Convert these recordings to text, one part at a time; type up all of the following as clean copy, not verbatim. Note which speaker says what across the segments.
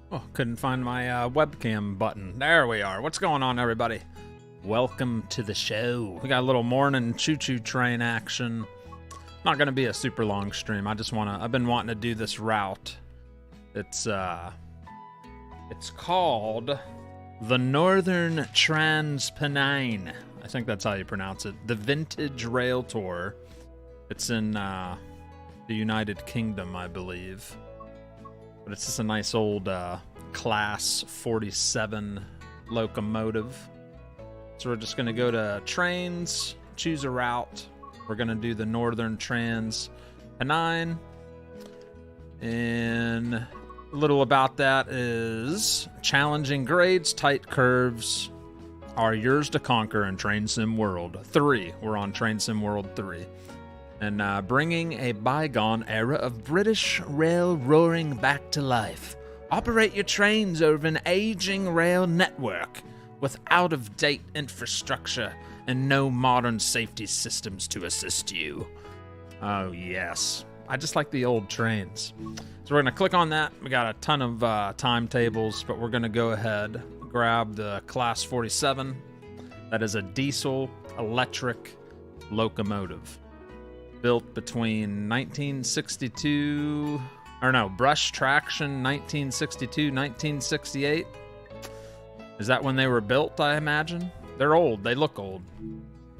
Speaker 1: Oh, couldn't find my webcam button. There we are. What's going on, everybody? Welcome to the show. We got a little morning choo-choo train action. Not gonna be a super long stream. I've been wanting to do this route. It's called the Northern Trans-Pennine. I think that's how you pronounce it. The Vintage Railtour. It's in the United Kingdom, I believe. But it's just a nice old Class 47 locomotive. So we're just going to go to trains, choose a route. We're going to do the Northern Trans-Pennine. And a little about that is challenging grades, tight curves, are yours to conquer in Train Sim World 3. We're on Train Sim World 3. And bringing a bygone era of British rail roaring back to life. Operate your trains over an aging rail network with out-of-date infrastructure and no modern safety systems to assist you. Oh, yes. I just like the old trains. So we're going to click on that. We got a ton of timetables, but we're going to go ahead, grab the Class 47. That is a diesel electric locomotive built between 1962, or no, brush traction 1962, 1968. Is that when they were built, I imagine? They're old. They look old.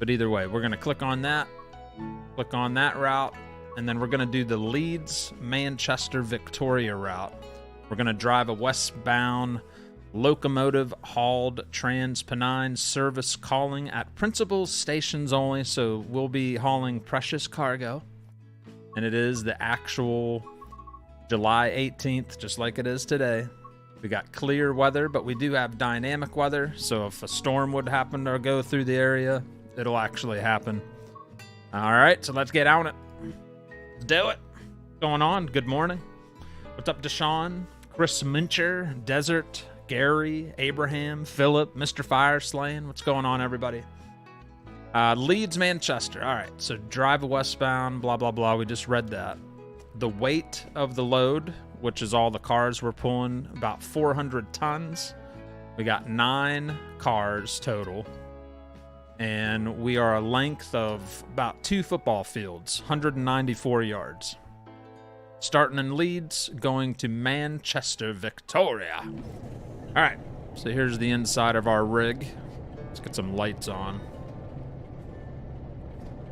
Speaker 1: But either way, we're going to click on that route. And then we're going to do the Leeds, Manchester, Victoria route. We're going to drive a westbound locomotive hauled Trans-Pennine service calling at principal stations only. So we'll be hauling precious cargo. And it is the actual July 18th, just like it is today. We got clear weather, but we do have dynamic weather. So if a storm would happen to go through the area, it'll actually happen. All right, so let's get on it. Let's do it. What's going on? Good morning. What's up, Deshaun, Chris Mincher, Desert, Gary, Abraham, Philip, Mr. Fireslaying. What's going on, everybody? Leeds, Manchester. All right, so drive westbound, blah, blah, blah. We just read that. The weight of the load, which is all the cars we're pulling, about 400 tons. We got 9 cars total. And we are a length of about 2 football fields, 194 yards. Starting in Leeds, going to Manchester, Victoria. All right, so here's the inside of our rig. Let's get some lights on.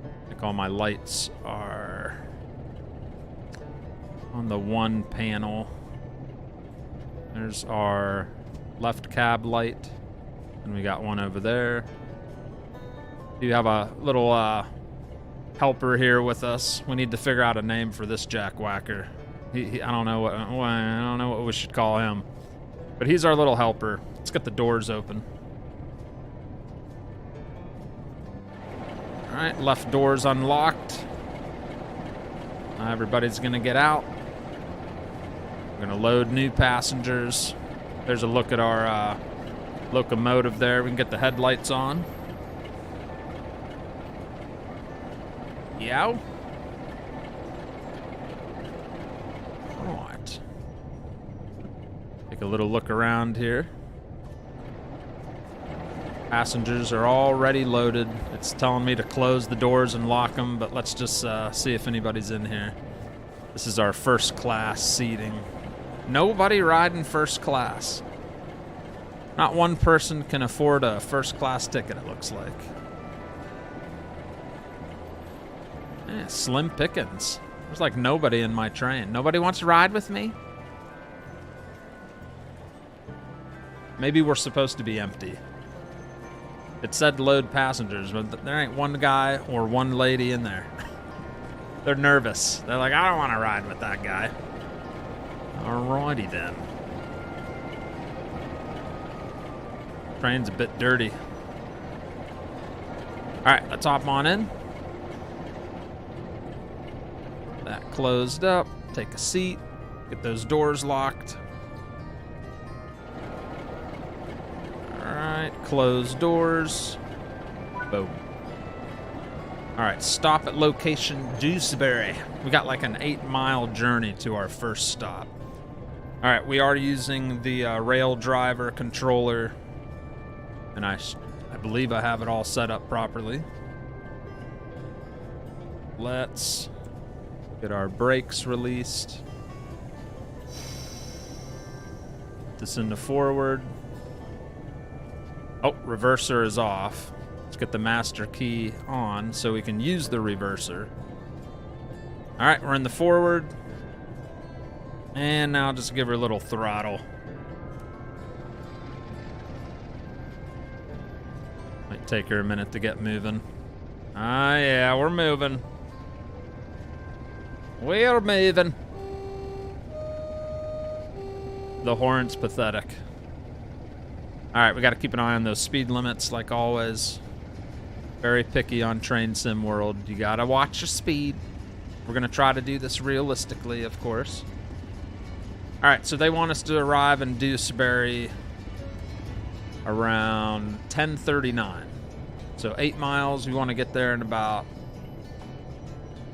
Speaker 1: I think all my lights are on the one panel. There's our left cab light, and we got one over there. You have a little helper here with us. We need to figure out a name for this jackwhacker. I don't know what we should call him, but he's our little helper. Let's get the doors open. All right, left door's unlocked. Everybody's gonna get out. We're gonna load new passengers. There's a look at our locomotive there. We can get the headlights on. Yeah. All right. Take a little look around here. Passengers are already loaded. It's telling me to close the doors and lock them, but let's just see if anybody's in here. This is our first class seating. Nobody riding first class. Not one person can afford a first class ticket, it looks like. Yeah, slim pickings. There's like nobody in my train. Nobody wants to ride with me? Maybe we're supposed to be empty. It said load passengers, but there ain't one guy or one lady in there. They're nervous. They're like, I don't want to ride with that guy. Alrighty then. Train's a bit dirty. Alright, let's hop on in. That closed up. Take a seat. Get those doors locked. Alright, close doors. Boom. Alright, stop at location Dewsbury. We got like an 8-mile journey to our first stop. Alright, we are using the rail driver controller. And I believe I have it all set up properly. Let's get our brakes released. Put this into forward. Oh, reverser is off. Let's get the master key on so we can use the reverser. All right, we're in the forward. And now just give her a little throttle. Might take her a minute to get moving. Ah, yeah, we're moving. We're moving. The horn's pathetic. All right, we got to keep an eye on those speed limits, like always. Very picky on Train Sim World. You got to watch your speed. We're going to try to do this realistically, of course. All right, so they want us to arrive in Dewsbury around 10:39. So 8 miles. We want to get there in about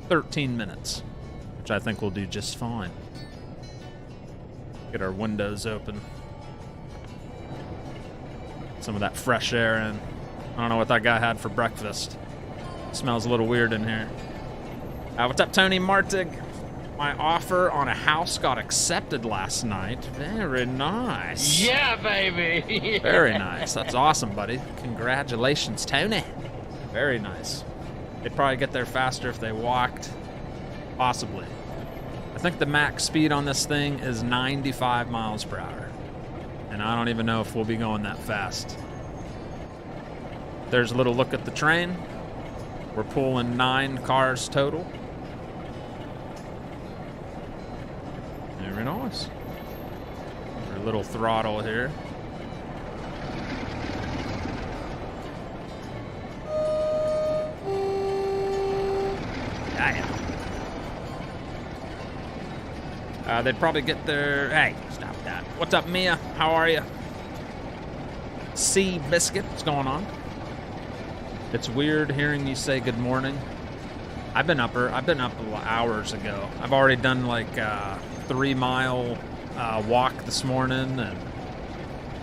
Speaker 1: 13 minutes, which I think we'll do just fine. Get our windows open. Some of that fresh air in. I don't know what that guy had for breakfast. It smells a little weird in here. What's up, Tony Martig? My offer on a house got accepted last night. Very nice.
Speaker 2: Yeah, baby.
Speaker 1: Very nice. That's awesome, buddy. Congratulations, Tony. Very nice. They'd probably get there faster if they walked. Possibly. I think the max speed on this thing is 95 miles per hour. And I don't even know if we'll be going that fast. There's a little look at the train. We're pulling 9 cars total. Very nice. Our little throttle here. Yeah. They'd probably get there. Hey, stop that. What's up, Mia? How are you? Sea Biscuit, what's going on? It's weird hearing you say good morning. I've been up hours ago. I've already done like a 3-mile walk this morning and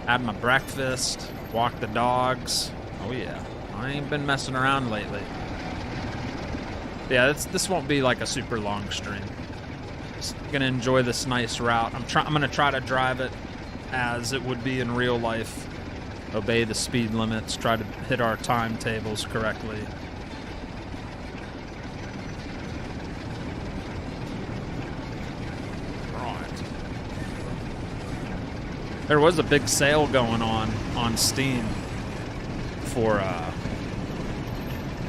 Speaker 1: had my breakfast, walked the dogs. Oh yeah, I ain't been messing around lately. Yeah, this won't be like a super long stream. Just gonna enjoy this nice route. I'm gonna try to drive it as it would be in real life. Obey the speed limits, try to hit our timetables correctly. Right. There was a big sale going on Steam for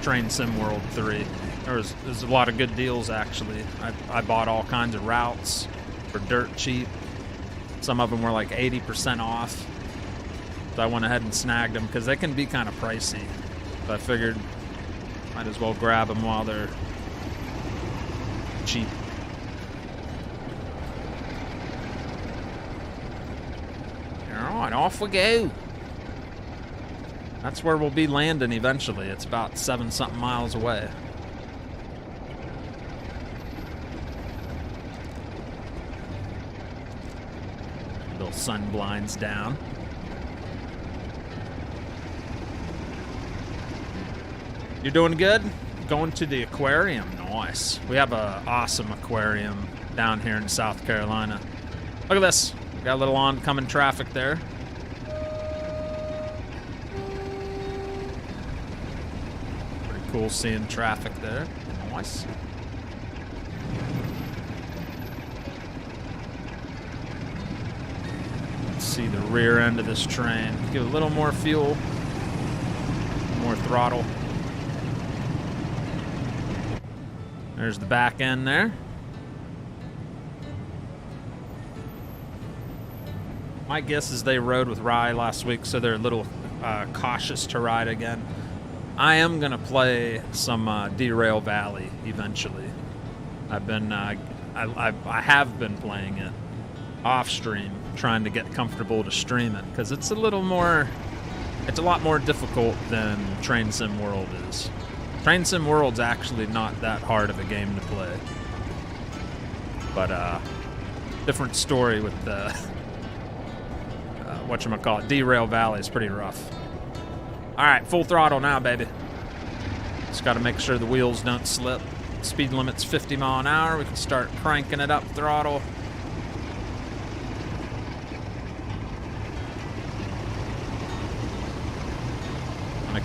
Speaker 1: Train Sim World 3. There's a lot of good deals, actually. I bought all kinds of routes for dirt cheap. Some of them were like 80% off. So I went ahead and snagged them because they can be kind of pricey. So I figured might as well grab them while they're cheap. All right, off we go. That's where we'll be landing eventually. It's about 7-something miles away. Little sun blinds down. You're doing good? Going to the aquarium. Nice. We have an awesome aquarium down here in South Carolina. Look at this. Got a little oncoming traffic there. Pretty cool seeing traffic there. Nice. Let's see the rear end of this train. Give it a little more fuel. More throttle. There's the back end there. My guess is they rode with Rye last week, so they're a little cautious to ride again. I am gonna play some Derail Valley eventually. I've been, I have been playing it off stream, trying to get comfortable to stream it because it's a lot more difficult than Train Sim World is. Train Sim World's actually not that hard of a game to play. But, different story with the, whatchamacallit, Derail Valley is pretty rough. Alright, full throttle now, baby. Just gotta make sure the wheels don't slip. Speed limit's 50 mile an hour. We can start cranking it up throttle.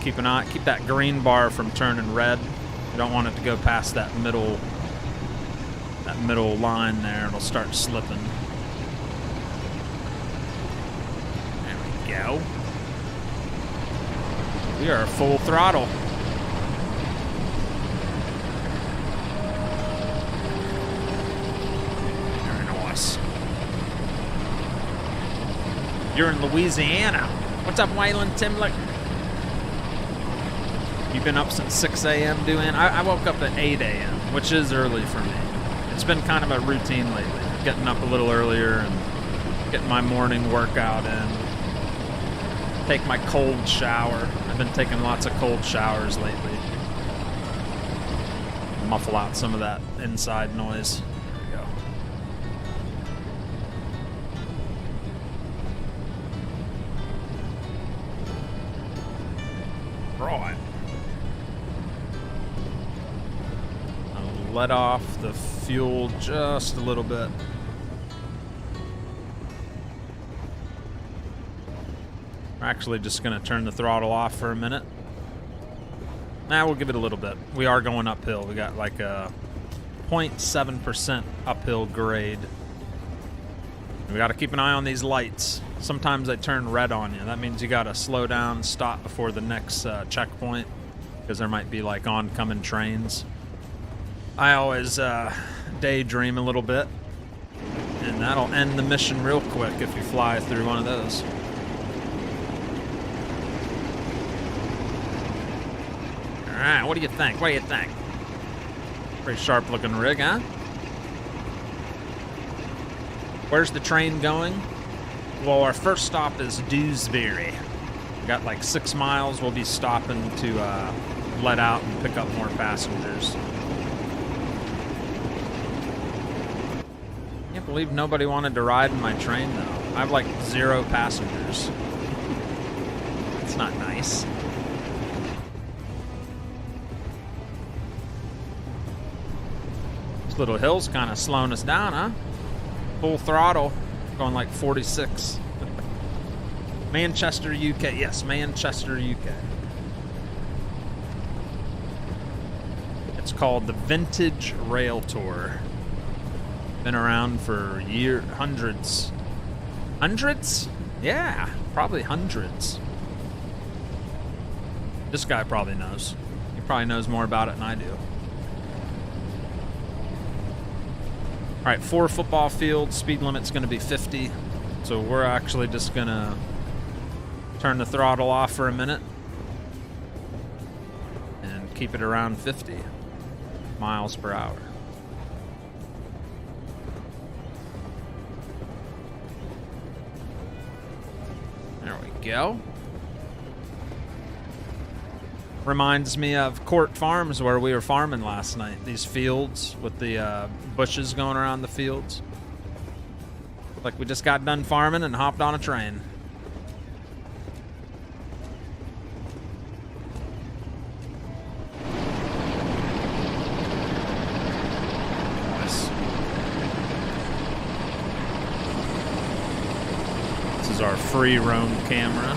Speaker 1: Keep an eye, keep that green bar from turning red. You don't want it to go past that middle line there. It'll start slipping. There we go. We are full throttle. Very nice. You're in Louisiana. What's up, Waylon Timlick? You've been up since 6 a.m. doing? I woke up at 8 a.m., which is early for me. It's been kind of a routine lately, getting up a little earlier and getting my morning workout in. Take my cold shower. I've been taking lots of cold showers lately. Muffle out some of that inside noise. There we go. Right. I'll let off the fuel just a little bit. We're actually just going to turn the throttle off for a minute. Nah, we'll give it a little bit. We are going uphill. We got like a 0.7% uphill grade. We got to keep an eye on these lights. Sometimes they turn red on you. That means you got to slow down, stop before the next checkpoint, because there might be like oncoming trains. I always daydream a little bit, and that'll end the mission real quick if you fly through one of those. Alright, what do you think? What do you think? Pretty sharp looking rig, huh? Where's the train going? Well, our first stop is Dewsbury. We got like 6 miles. We'll be stopping to let out and pick up more passengers. Can't believe nobody wanted to ride in my train, though. I have like 0 passengers. It's not nice. Little hill's kind of slowing us down, huh? Full throttle, going like 46. Manchester, UK. Yes, Manchester, UK. It's called the Vintage Railtour. Been around for years, hundreds. Hundreds? Yeah, probably hundreds. This guy probably knows. He probably knows more about it than I do. All right, 4 football fields, speed limit's gonna be 50. So we're actually just gonna turn the throttle off for a minute and keep it around 50 miles per hour. There we go. Reminds me of Court Farms, where we were farming last night. These fields with the bushes going around the fields. Like we just got done farming and hopped on a train. Nice. This is our free roam camera.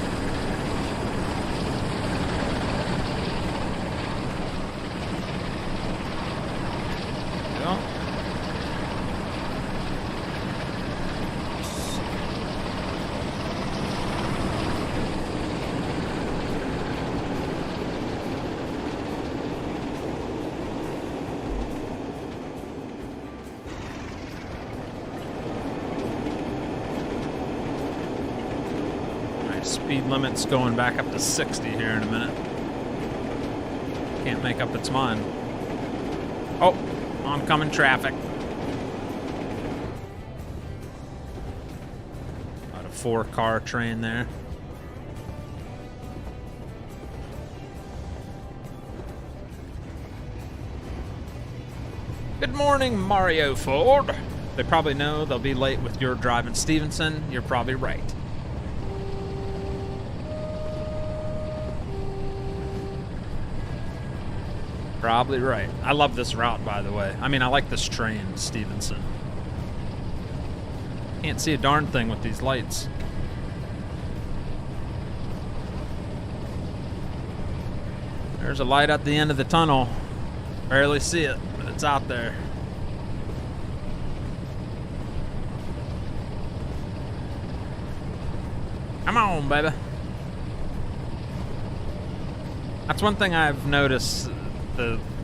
Speaker 1: Speed limit's going back up to 60 here in a minute. Can't make up its mind. Oh, oncoming traffic. About a 4-car train there. Good morning, Mario Ford. They probably know they'll be late with your driving, Stevenson. You're probably right. Probably right. I love this route, by the way. I mean, I like this train, Stevenson. Can't see a darn thing with these lights. There's a light at the end of the tunnel. Barely see it, but it's out there. Come on, baby. That's one thing I've noticed.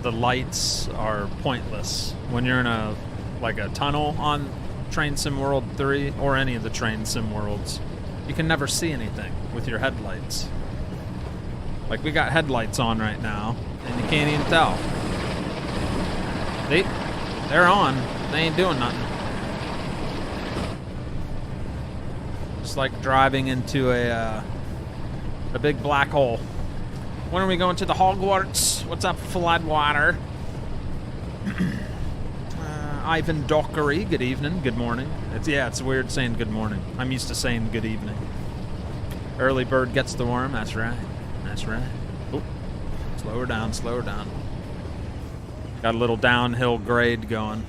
Speaker 1: The lights are pointless when you're in a tunnel on Train Sim World 3 or any of the Train Sim Worlds. You can never see anything with your headlights. Like, we got headlights on right now, and you can't even tell. They're on. They ain't doing nothing. It's like driving into a big black hole. When are we going to the Hogwarts? What's up, Floodwater? Ivan Dockery, good evening, good morning. It's weird saying good morning. I'm used to saying good evening. Early bird gets the worm, that's right. That's right. Oh, slow her down, slow her down. Got a little downhill grade going.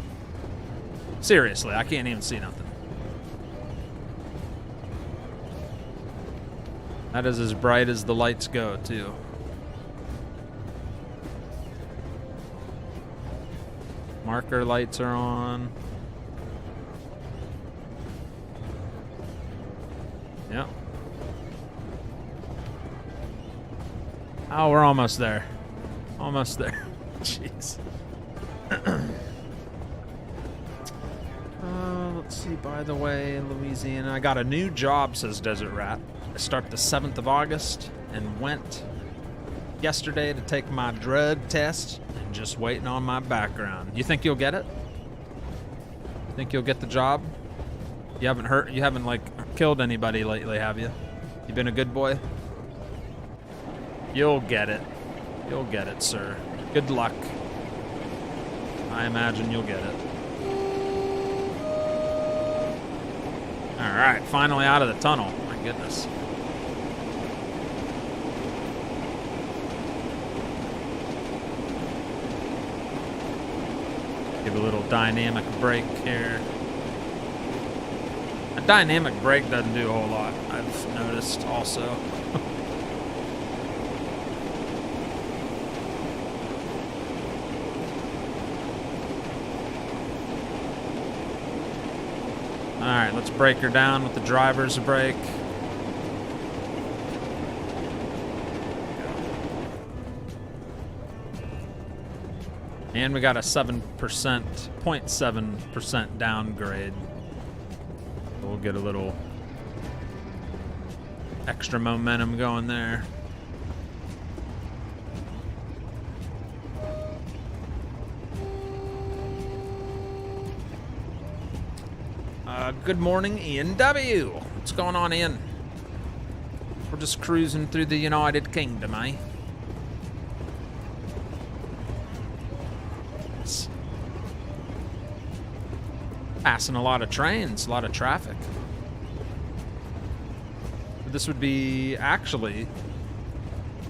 Speaker 1: Seriously, I can't even see nothing. That is as bright as the lights go, too. Marker lights are on. Yep. Oh, we're almost there. Almost there. Jeez. Let's see, by the way, Louisiana. I got a new job, says Desert Rat. I start the 7th of August and went yesterday to take my drug test and just waiting on my background. You think you'll get it? Think you'll get the job? You haven't like killed anybody lately, have you? You been a good boy? You'll get it. You'll get it, sir. Good luck. I imagine you'll get it. Alright, finally out of the tunnel. My goodness. Give a little dynamic brake here. A dynamic brake doesn't do a whole lot, I've noticed also. Alright, let's brake her down with the driver's brake. And we got a 0.7% downgrade. We'll get a little extra momentum going there. Good morning, Ian W. What's going on, Ian? We're just cruising through the United Kingdom, eh? Passing a lot of trains, a lot of traffic. This would be, actually,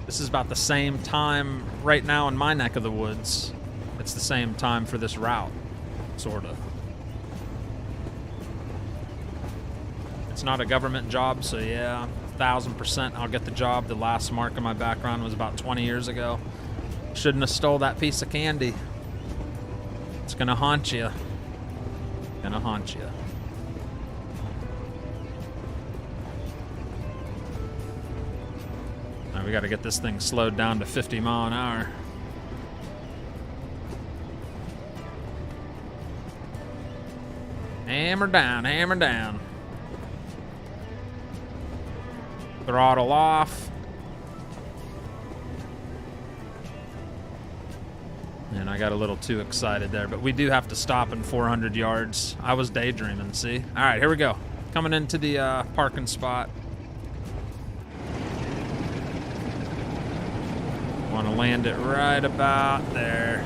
Speaker 1: this is about the same time right now in my neck of the woods. It's the same time for this route, sort of. It's not a government job, so yeah, 1000% I'll get the job. The last mark on my background was about 20 years ago. Shouldn't have stole that piece of candy. It's gonna haunt you. Gonna haunt you. Now we gotta get this thing slowed down to 50 mile an hour. Hammer down, hammer down. Throttle off. And I got a little too excited there, but we do have to stop in 400 yards. I was daydreaming, see? All right, here we go. Coming into the parking spot. Want to land it right about there.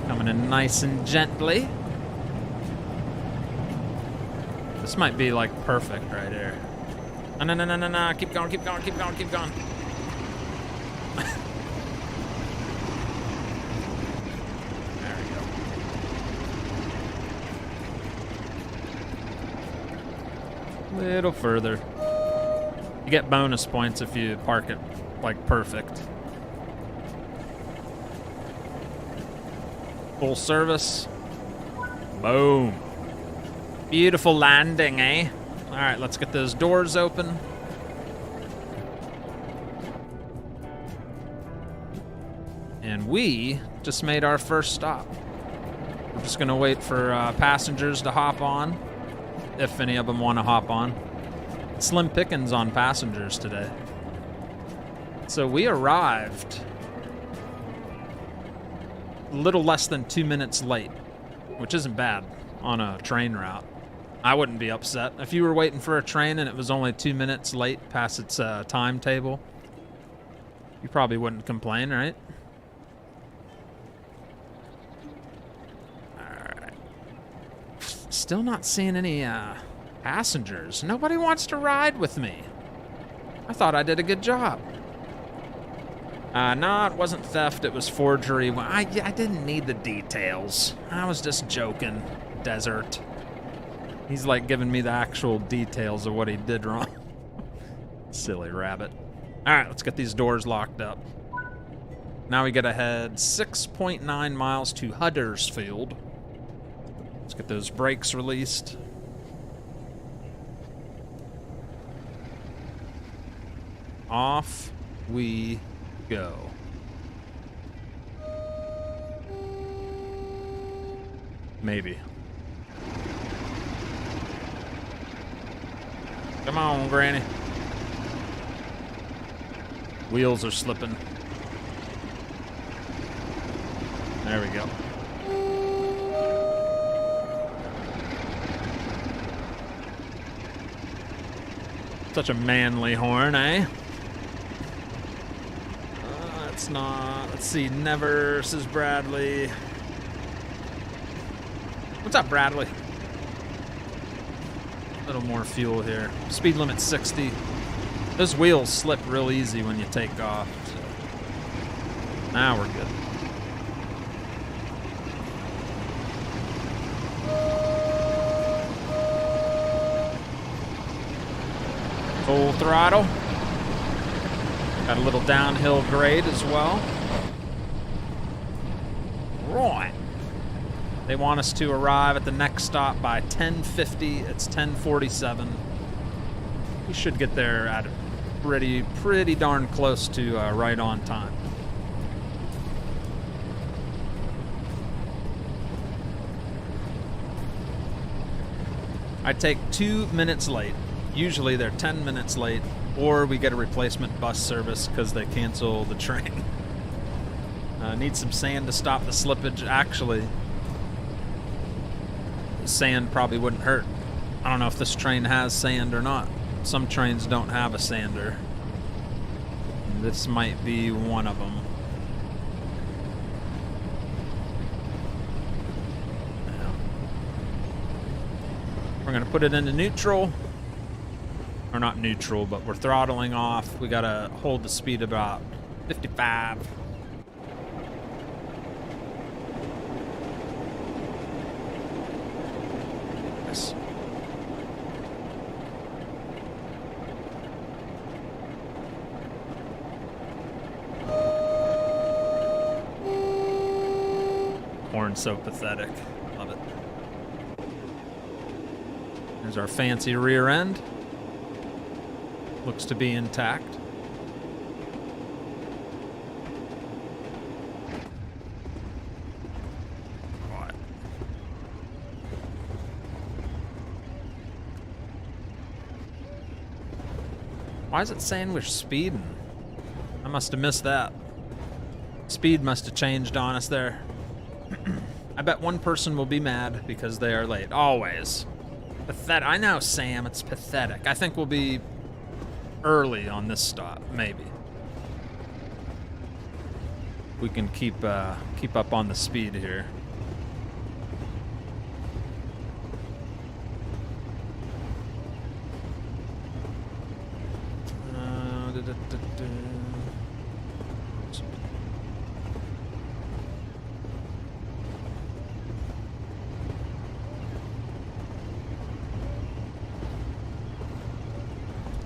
Speaker 1: Coming in nice and gently. This might be like perfect right here. No, no, no, no, no, keep going, keep going, keep going, keep going. There we go. A little further. You get bonus points if you park it like perfect. Full service. Boom. Beautiful landing, eh? All right, let's get those doors open. And we just made our first stop. We're just gonna wait for passengers to hop on, if any of them want to hop on. Slim pickings on passengers today. So we arrived a little less than 2 minutes late, which isn't bad on a train route. I wouldn't be upset. If you were waiting for a train and it was only 2 minutes late past its timetable, you probably wouldn't complain, right? Alright. Still not seeing any passengers. Nobody wants to ride with me. I thought I did a good job. No, it wasn't theft, it was forgery. I didn't need the details. I was just joking. Desert. He's like giving me the actual details of what he did wrong. Silly rabbit. Alright, let's get these doors locked up. Now we gotta head 6.9 miles to Huddersfield. Let's get those brakes released. Off we go. Maybe. Come on, Granny. Wheels are slipping. There we go. Such a manly horn, eh? It's not. Let's see. Never, says Bradley. What's up, Bradley? A little more fuel here. Speed limit 60. Those wheels slip real easy when you take off. So. Now we're good. Full throttle. Got a little downhill grade as well. Right. They want us to arrive at the next stop by 10:50. It's 10:47. We should get there at pretty darn close to right on time. I take 2 minutes late. Usually they're 10 minutes late, or we get a replacement bus service because they cancel the train. Need some sand to stop the slippage. Actually, sand probably wouldn't hurt. I don't know if this train has sand or not. Some trains don't have a sander. This might be one of them. We're gonna put it into neutral. Or not neutral, but we're throttling off. We gotta hold the speed about 55. Yes. Horn's so pathetic. Love it. There's our fancy rear end. Looks to be intact. What? Why is it saying we're speeding? I must have missed that. Speed must have changed on us there. I bet one person will be mad because they are late. Always. Pathetic. I know, Sam, it's pathetic. I think we'll be early on this stop, maybe. We can keep up on the speed here.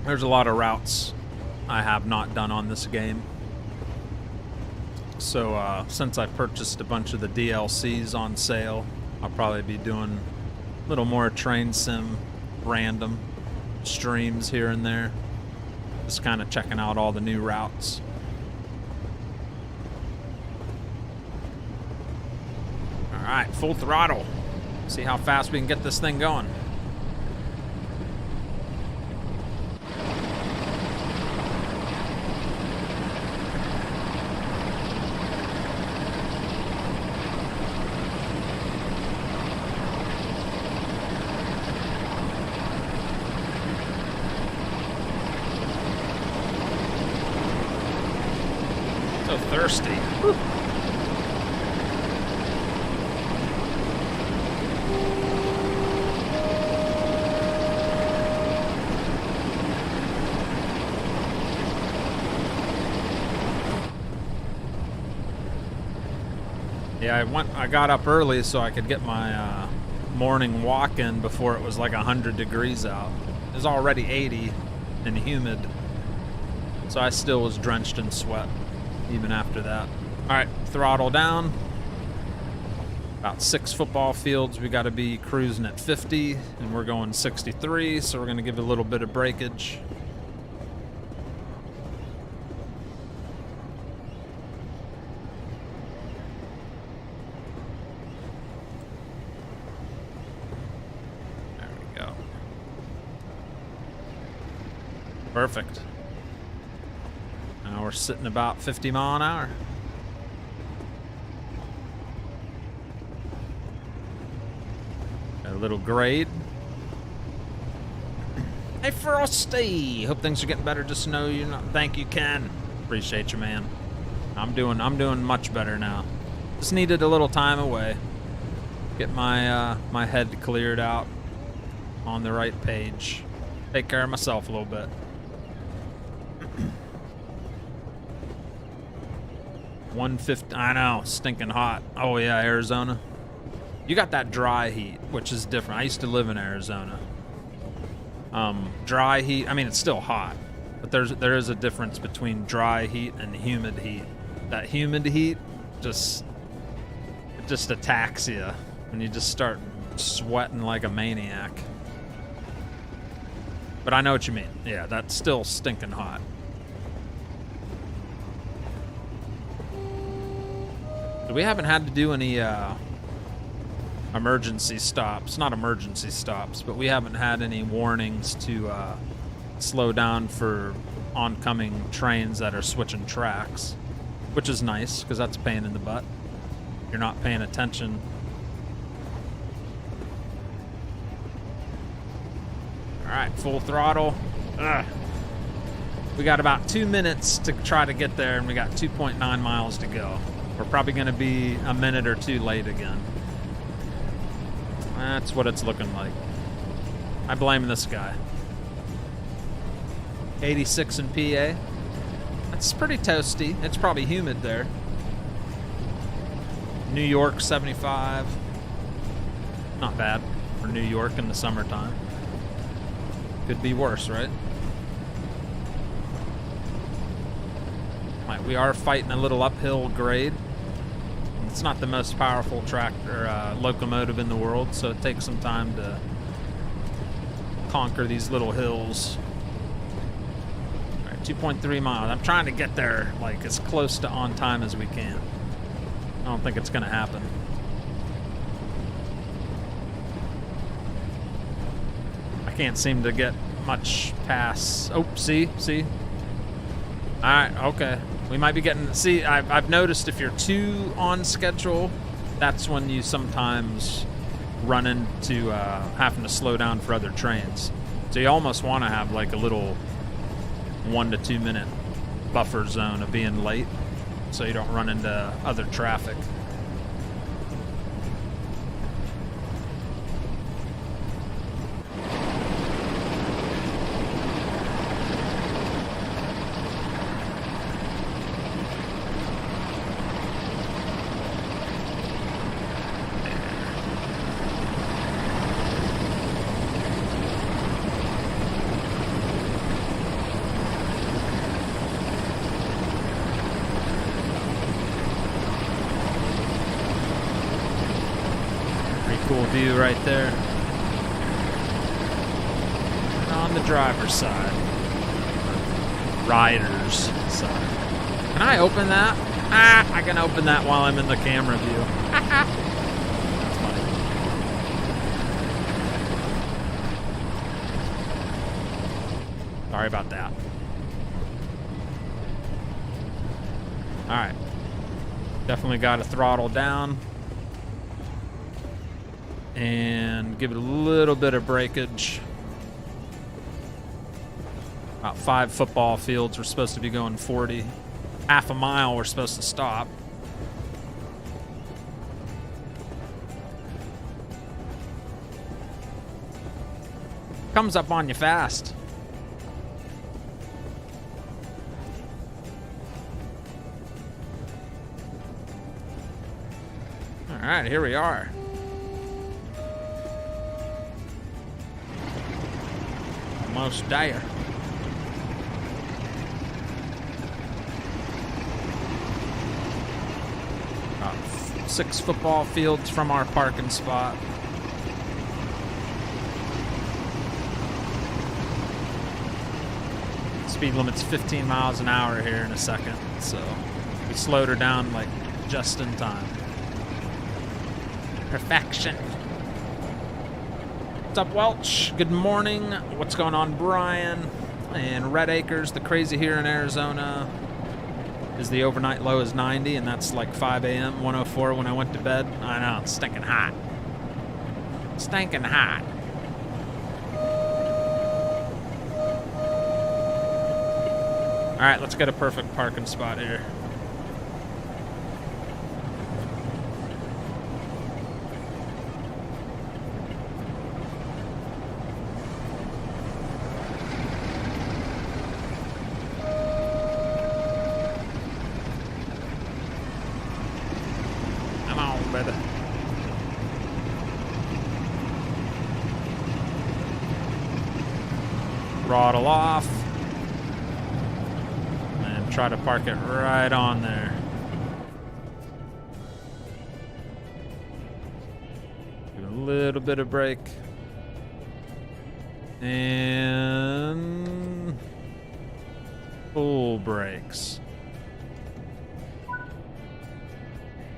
Speaker 1: There's a lot of routes I have not done on this game. So since I purchased a bunch of the DLCs on sale, I'll probably be doing a little more train sim random streams here and there. Just kind of checking out all the new routes. Alright, full throttle. See how fast we can get this thing going. So thirsty. Whew. Yeah, I got up early so I could get my morning walk in before it was like 100 degrees out. It was already 80 and humid, so I still was drenched in sweat even after that. All right, throttle down. About 6 football fields, we got to be cruising at 50, and we're going 63, so we're going to give it a little bit of breakage. There we go. Perfect. Now we're sitting about 50 mile an hour. Got a little grade. Hey Frosty, hope things are getting better. Just know you know. Thank you, Ken. Appreciate you, man. I'm doing much better now. Just needed a little time away. Get my my head cleared out on the right page. Take care of myself a little bit. 150, I know, stinking hot. Oh yeah, Arizona. You got that dry heat, which is different. I used to live in Arizona. Dry heat, I mean, it's still hot, but there is a difference between dry heat and humid heat. That humid heat just attacks you, and you just start sweating like a maniac. But I know what you mean. Yeah, that's still stinking hot. We haven't had to do any emergency stops. Not emergency stops, but we haven't had any warnings to slow down for oncoming trains that are switching tracks, which is nice because that's a pain in the butt. You're not paying attention. All right, full throttle. Ugh. We got about 2 minutes to try to get there, and we got 2.9 miles to go. We're probably going to be a minute or two late again. That's what it's looking like. I blame this guy. 86 in PA. That's pretty toasty. It's probably humid there. New York, 75. Not bad for New York in the summertime. Could be worse, right? We are fighting a little uphill grade. It's not the most powerful tractor locomotive in the world, so it takes some time to conquer these little hills. All right, 2.3 miles. I'm trying to get there like as close to on time as we can. I don't think it's going to happen. I can't seem to get much past. Oh, see? All right, okay. We might be getting, see, I've noticed if you're too on schedule, that's when you sometimes run into having to slow down for other trains. So you almost want to have like a little 1 to 2 minute buffer zone of being late so you don't run into other traffic. Cool view right there. And on the driver's side. Rider's side. Can I open that? I can open that while I'm in the camera view. Sorry about that. All right. Definitely got to throttle down and give it a little bit of breakage. About 5 football fields, we're supposed to be going 40. Half a mile, we're supposed to stop. Comes up on you fast. All right, here we are. Almost there. About 6 football fields from our parking spot. Speed limit's 15 miles an hour here in a second, so we slowed her down like just in time. Perfection. What's up, Welch? Good morning. What's going on, Brian? And Red Acres, the crazy here in Arizona is the overnight low is 90, and that's like 5 a.m., 104 when I went to bed. I know, it's stinking hot. Stinking hot. All right, let's get a perfect parking spot here. Come on, brother. Throttle off. Try to park it right on there. Give it a little bit of brake. And full brakes.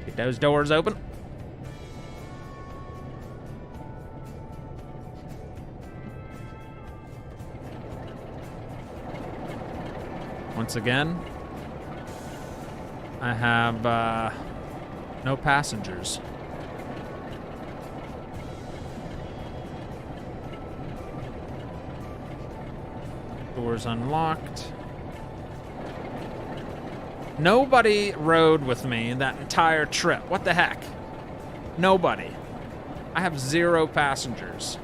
Speaker 1: Get those doors open. Once again, I have no passengers. Doors unlocked. Nobody rode with me that entire trip. What the heck? Nobody. I have 0 passengers.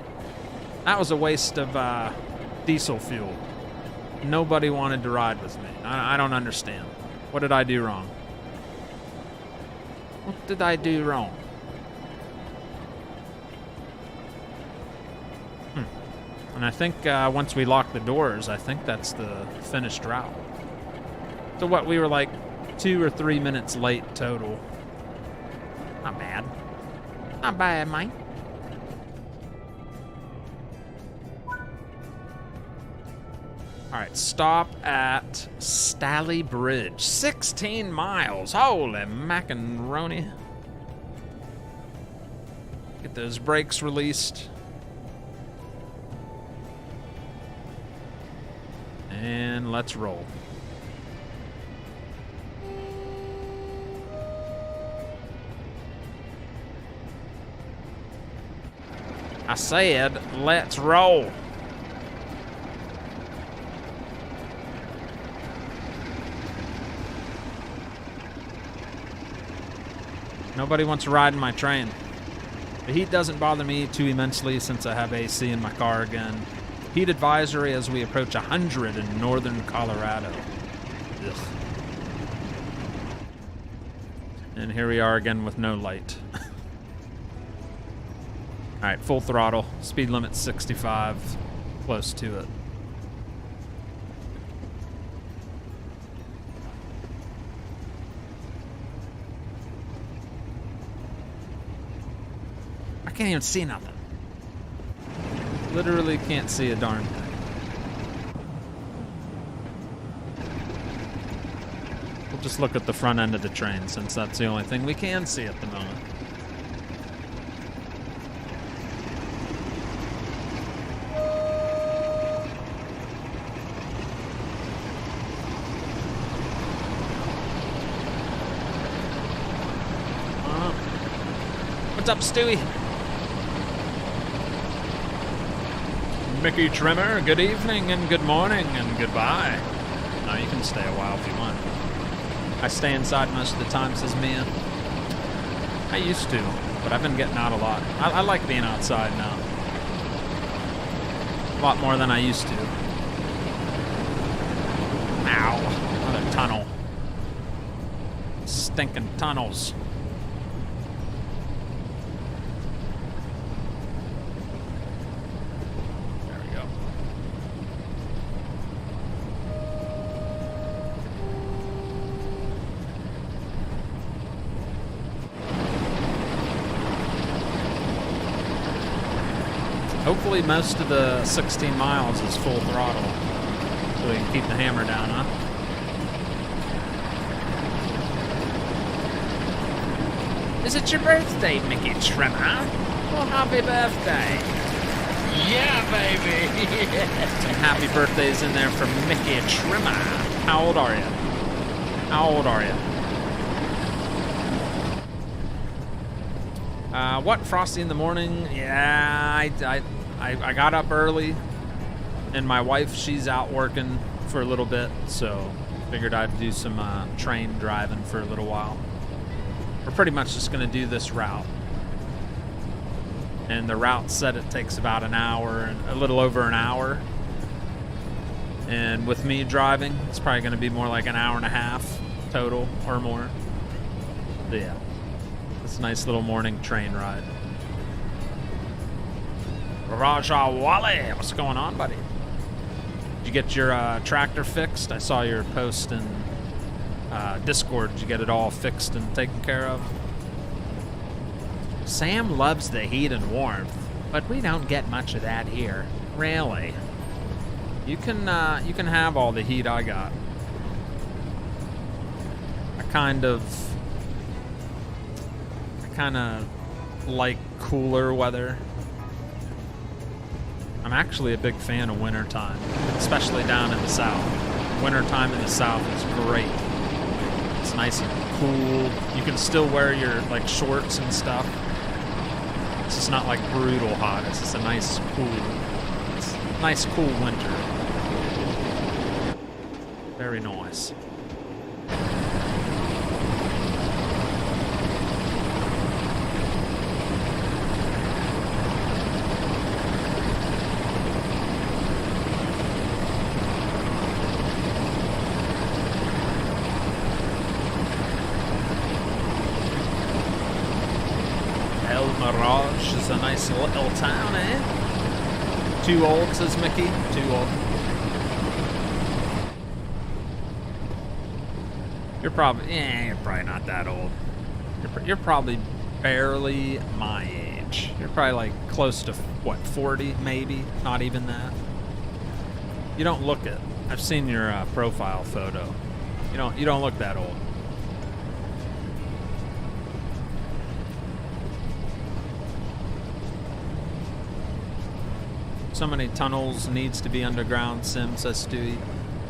Speaker 1: That was a waste of diesel fuel. Nobody wanted to ride with me. I don't understand. What did I do wrong? What did I do wrong? And I think once we lock the doors, I think that's the finished route. So what, we were like 2 or 3 minutes late total. Not bad. Not bad, mate. All right, stop at Stally Bridge. 16 miles. Holy macaroni. Get those brakes released. And let's roll. I said, let's roll. Nobody wants to ride in my train. The heat doesn't bother me too immensely since I have AC in my car again. Heat advisory as we approach 100 in northern Colorado. Ugh. And here we are again with no light. All right, full throttle. Speed limit 65, close to it. I can't even see nothing. Literally can't see a darn thing. We'll just look at the front end of the train since that's the only thing we can see at the moment. What's up, Stewie? Mickey Trimmer, good evening and good morning and goodbye. No, you can stay a while if you want. I stay inside most of the time, says Mia. I used to, but I've been getting out a lot. I like being outside now. A lot more than I used to. Ow, another tunnel. Stinking tunnels. Hopefully most of the 16 miles is full throttle, so we can keep the hammer down, huh? Is it your birthday, Mickey Trimmer? Well, happy birthday. Yeah, baby. Some happy birthdays in there for Mickey Trimmer. How old are you? How old are you? What, Frosty in the morning? Yeah, I got up early, and my wife, she's out working for a little bit, so figured I'd do some train driving for a little while. We're pretty much just going to do this route. And the route said it takes about an hour, a little over an hour. And with me driving, it's probably going to be more like an hour and a half total or more. But yeah. It's a nice little morning train ride. Raja Wally, what's going on, buddy? Did you get your tractor fixed? I saw your post in Discord. Did you get it all fixed and taken care of? Sam loves the heat and warmth, but we don't get much of that here. Really? You can have all the heat I got. I kind of like cooler weather. I'm actually a big fan of wintertime, especially down in the south. Wintertime in the south is great. It's nice and cool. You can still wear your like shorts and stuff. It's just not like brutal hot. It's just a nice cool winter. Very nice. Is a nice little town, eh? Too old, says Mickey. Too old. You're probably not that old. You're probably barely my age. You're probably like close to what, 40 maybe? Not even that. You don't look it. I've seen your profile photo. You don't look that old. So many tunnels needs to be underground, Sim, says Stewie.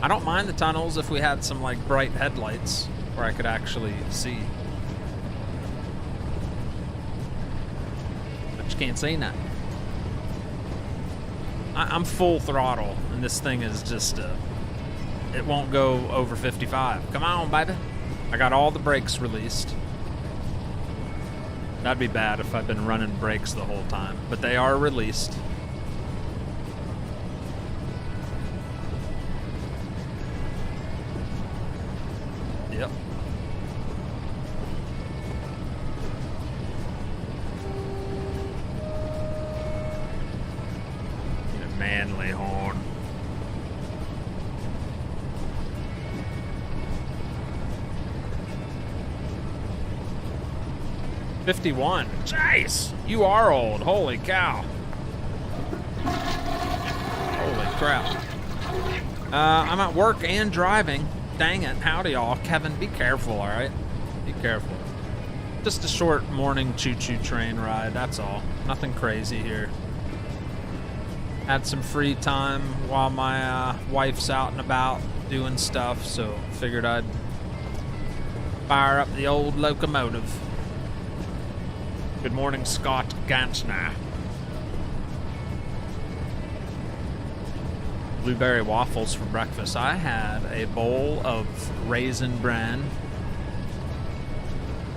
Speaker 1: I don't mind the tunnels if we had some like bright headlights where I could actually see. But you can't see nothing. I'm full throttle, and this thing is just, it won't go over 55. Come on, baby. I got all the brakes released. That'd be bad if I've been running brakes the whole time, but they are released. Yep. Need a manly horn. $51. Jeez, you are old. Holy cow. Holy crap. I'm at work and driving. Dang it. Howdy, y'all. Kevin, be careful, all right? Be careful. Just a short morning choo-choo train ride, that's all. Nothing crazy here. Had some free time while my wife's out and about doing stuff, so figured I'd fire up the old locomotive. Good morning, Scott Gantner. Blueberry waffles for breakfast. I had a bowl of raisin bran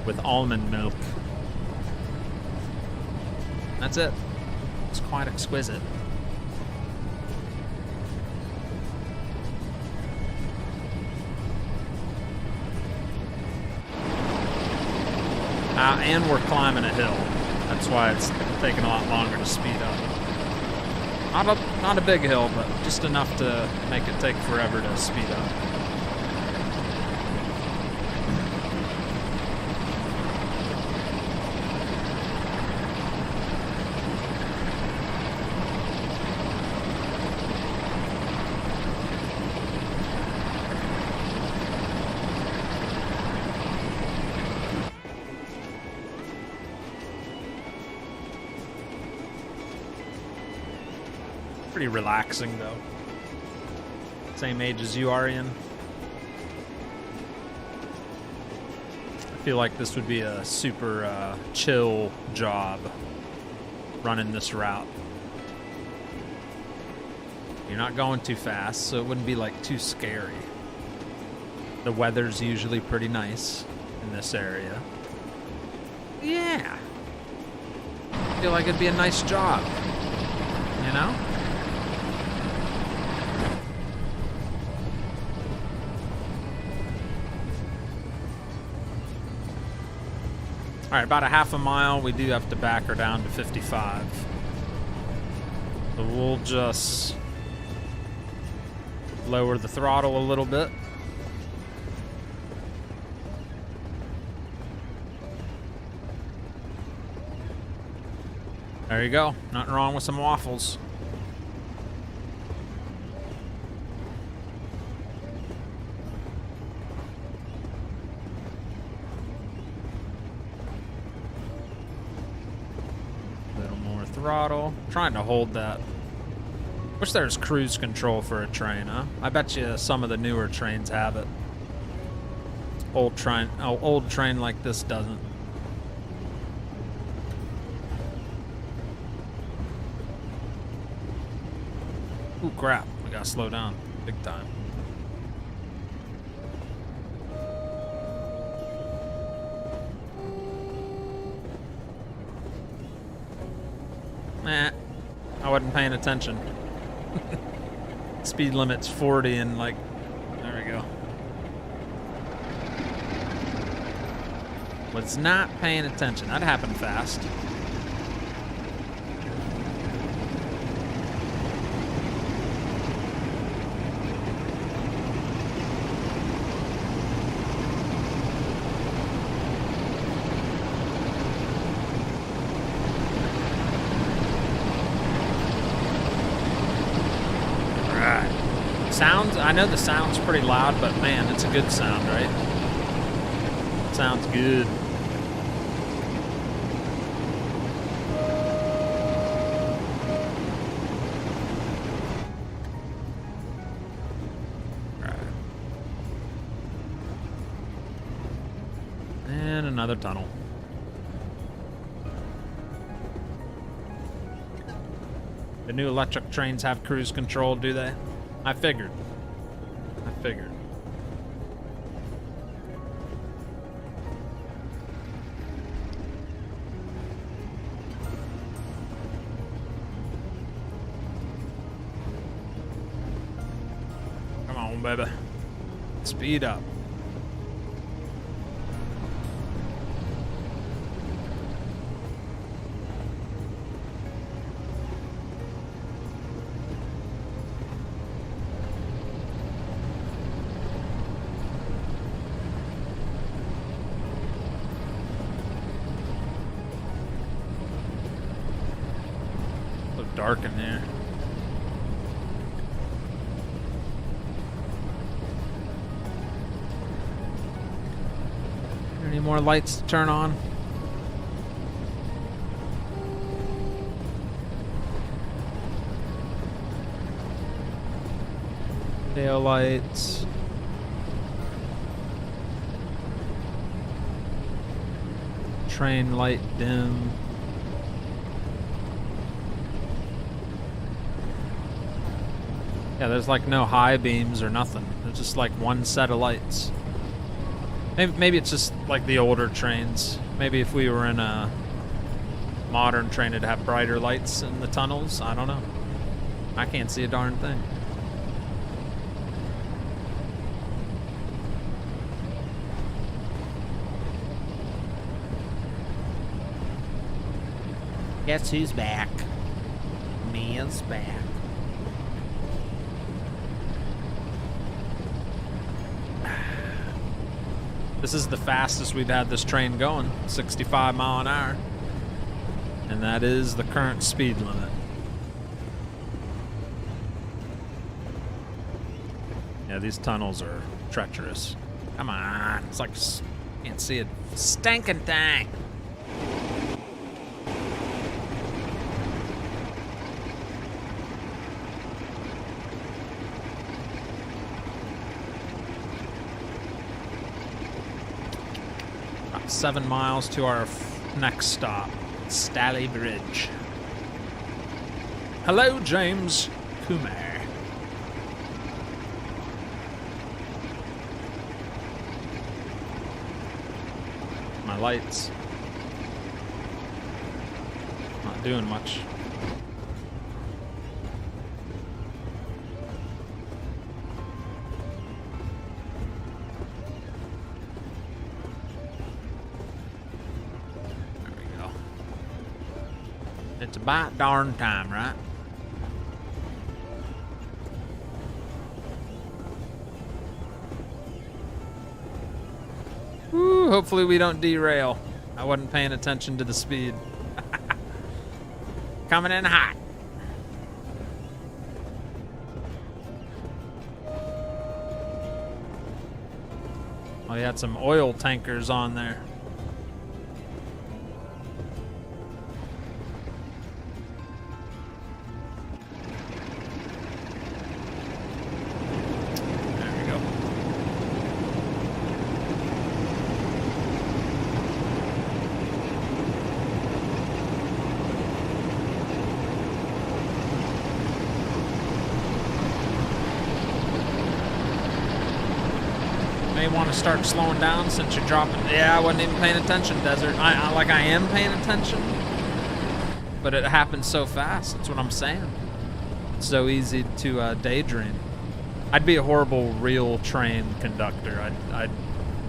Speaker 1: with almond milk. That's it. It's quite exquisite. And we're climbing a hill. That's why it's taking a lot longer to speed up. Not a big hill, but just enough to make it take forever to speed up. Pretty relaxing though. Same age as you, Arian. I feel like this would be a super chill job running this route. You're not going too fast, so it wouldn't be like too scary. The weather's usually pretty nice in this area. Yeah. I feel like it'd be a nice job, you know? All right, about a half a mile, we do have to back her down to 55. So we'll just lower the throttle a little bit. There you go. Nothing wrong with some waffles. Throttle. Trying to hold that. Wish there was cruise control for a train, huh? I bet you some of the newer trains have it. Old train like this doesn't. Ooh, crap. We gotta slow down big time. I wasn't paying attention. Speed limit's 40 and like, there we go. Was not paying attention. That happened fast. Sounds, I know the sound's pretty loud, but man, it's a good sound, right? Sounds good. Right. And another tunnel. The new electric trains have cruise control, do they? I figured. Come on, baby. Speed up. Dark in there. Any more lights to turn on? Tail lights. Train light dim. Yeah, there's like no high beams or nothing. There's just like one set of lights. Maybe it's just like the older trains. Maybe if we were in a modern train, it'd have brighter lights in the tunnels. I don't know. I can't see a darn thing.
Speaker 2: Guess who's back? Mia's back.
Speaker 1: This is the fastest we've had this train going, 65 mile an hour. And that is the current speed limit. Yeah, these tunnels are treacherous. Come on, it's like, can't see a stinking thing. About 7 miles to our next stop, Stally Bridge. Hello, James Kumar. My lights. Not doing much. It's about darn time, right? Woo, hopefully we don't derail. I wasn't paying attention to the speed. Coming in hot. Oh, you had some oil tankers on there. Want to start slowing down since you're dropping. Yeah, I wasn't even paying attention, Desert. I am paying attention, but it happens so fast. That's what I'm saying. It's so easy to daydream. I'd be a horrible real train conductor.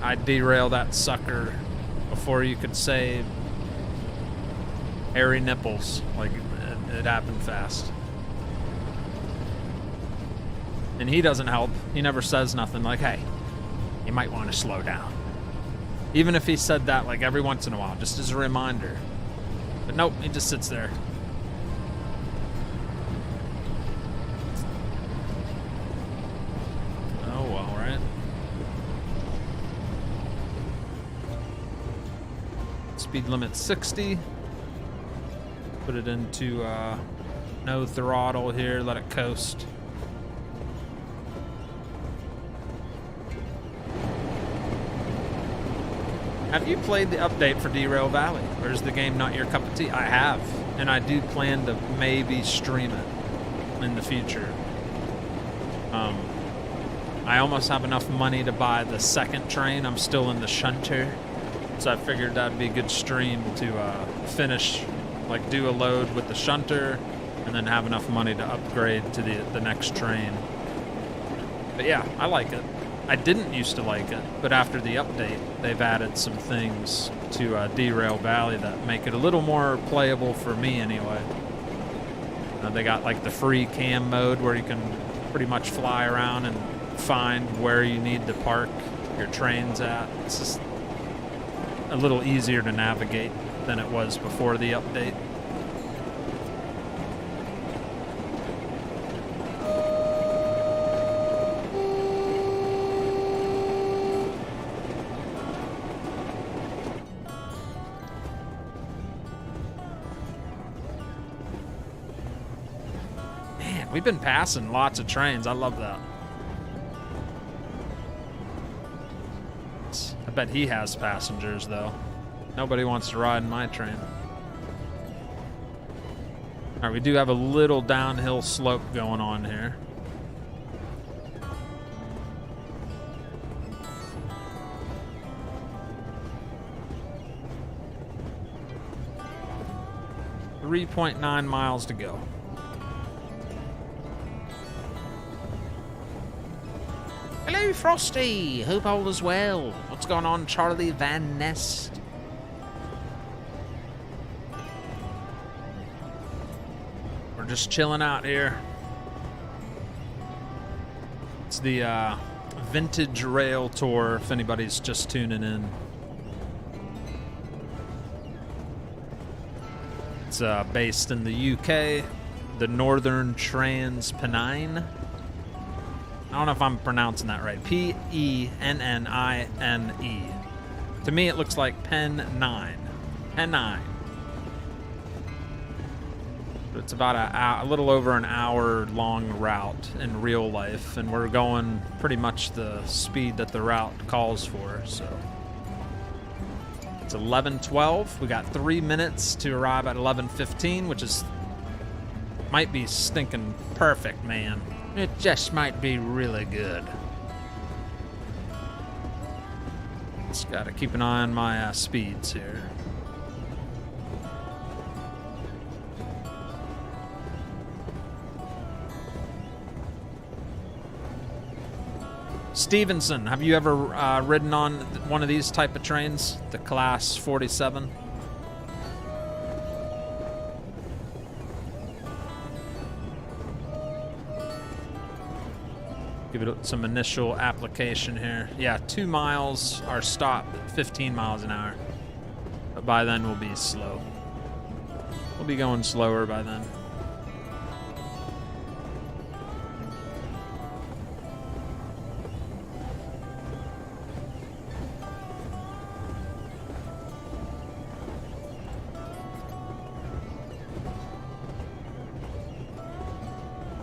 Speaker 1: I'd derail that sucker before you could say hairy nipples. Like it happened fast. And he doesn't help. He never says nothing like, hey, you might want to slow down. Even if he said that like every once in a while, just as a reminder. But nope, he just sits there. Oh well, right? Speed limit 60. Put it into no throttle here, let it coast. Have you played the update for Derail Valley, or is the game not your cup of tea? I have, and I do plan to maybe stream it in the future. I almost have enough money to buy the second train. I'm still in the shunter, so I figured that'd be a good stream to finish, like do a load with the shunter, and then have enough money to upgrade to the next train. But yeah, I like it. I didn't used to like it, but after the update, they've added some things to Derail Valley that make it a little more playable for me anyway. They got like the free cam mode where you can pretty much fly around and find where you need to park your trains at. It's just a little easier to navigate than it was before the update. We've been passing lots of trains. I love that. I bet he has passengers, though. Nobody wants to ride in my train. All right, we do have a little downhill slope going on here. .9 miles to go.
Speaker 2: Hello, Frosty. Hope all is well. What's going on, Charlie Van Nest?
Speaker 1: We're just chilling out here. It's the vintage Railtour, if anybody's just tuning in. It's based in the UK, the Northern Trans-Pennine. I don't know if I'm pronouncing that right. Pennine. To me, it looks like Pennine. Pennine. But it's about a little over an hour-long route in real life, and we're going pretty much the speed that the route calls for, so... It's 11:12. We got 3 minutes to arrive at 11:15, which is might be stinking perfect, man. It just might be really good. Just gotta keep an eye on my speeds here. Stevenson, have you ever ridden on one of these type of trains? The Class 47? Give it some initial application here. Yeah, 2 miles our stop at 15 miles an hour. But by then we'll be slow. We'll be going slower by then.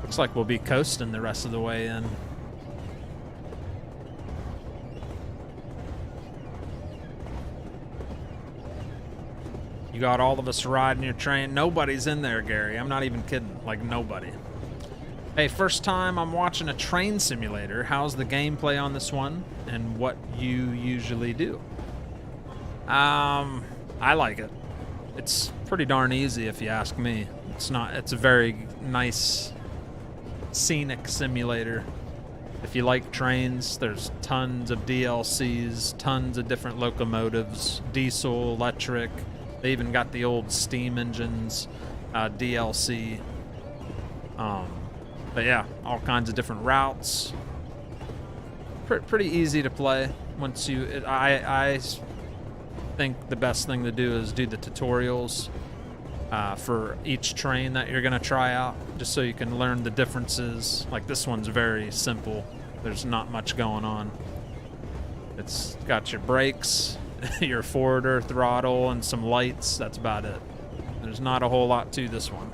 Speaker 1: Looks like we'll be coasting the rest of the way in. You got all of us riding your train. Nobody's in there, Gary. I'm not even kidding. Like, nobody. Hey, first time I'm watching a train simulator. How's the gameplay on this one? And what you usually do? I like it. It's pretty darn easy if you ask me. It's a very nice scenic simulator. If you like trains, there's tons of DLCs, tons of different locomotives, diesel, electric. They even got the old steam engines, DLC. But yeah, all kinds of different routes. Pretty easy to play. Once I think the best thing to do is do the tutorials for each train that you're gonna try out, just so you can learn the differences. Like this one's very simple. There's not much going on. It's got your brakes, your forwarder, throttle, and some lights. That's about it. There's not a whole lot to this one.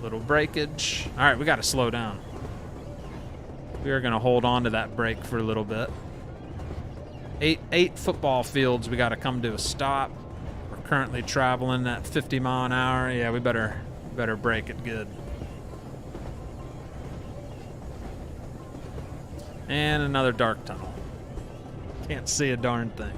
Speaker 1: Little breakage. All right, we gotta slow down. We are gonna hold on to that brake for a little bit. Eight football fields, we got to come to a stop. We're currently traveling at 50 mile an hour. Yeah, we better brake it good. And another dark tunnel. Can't see a darn thing.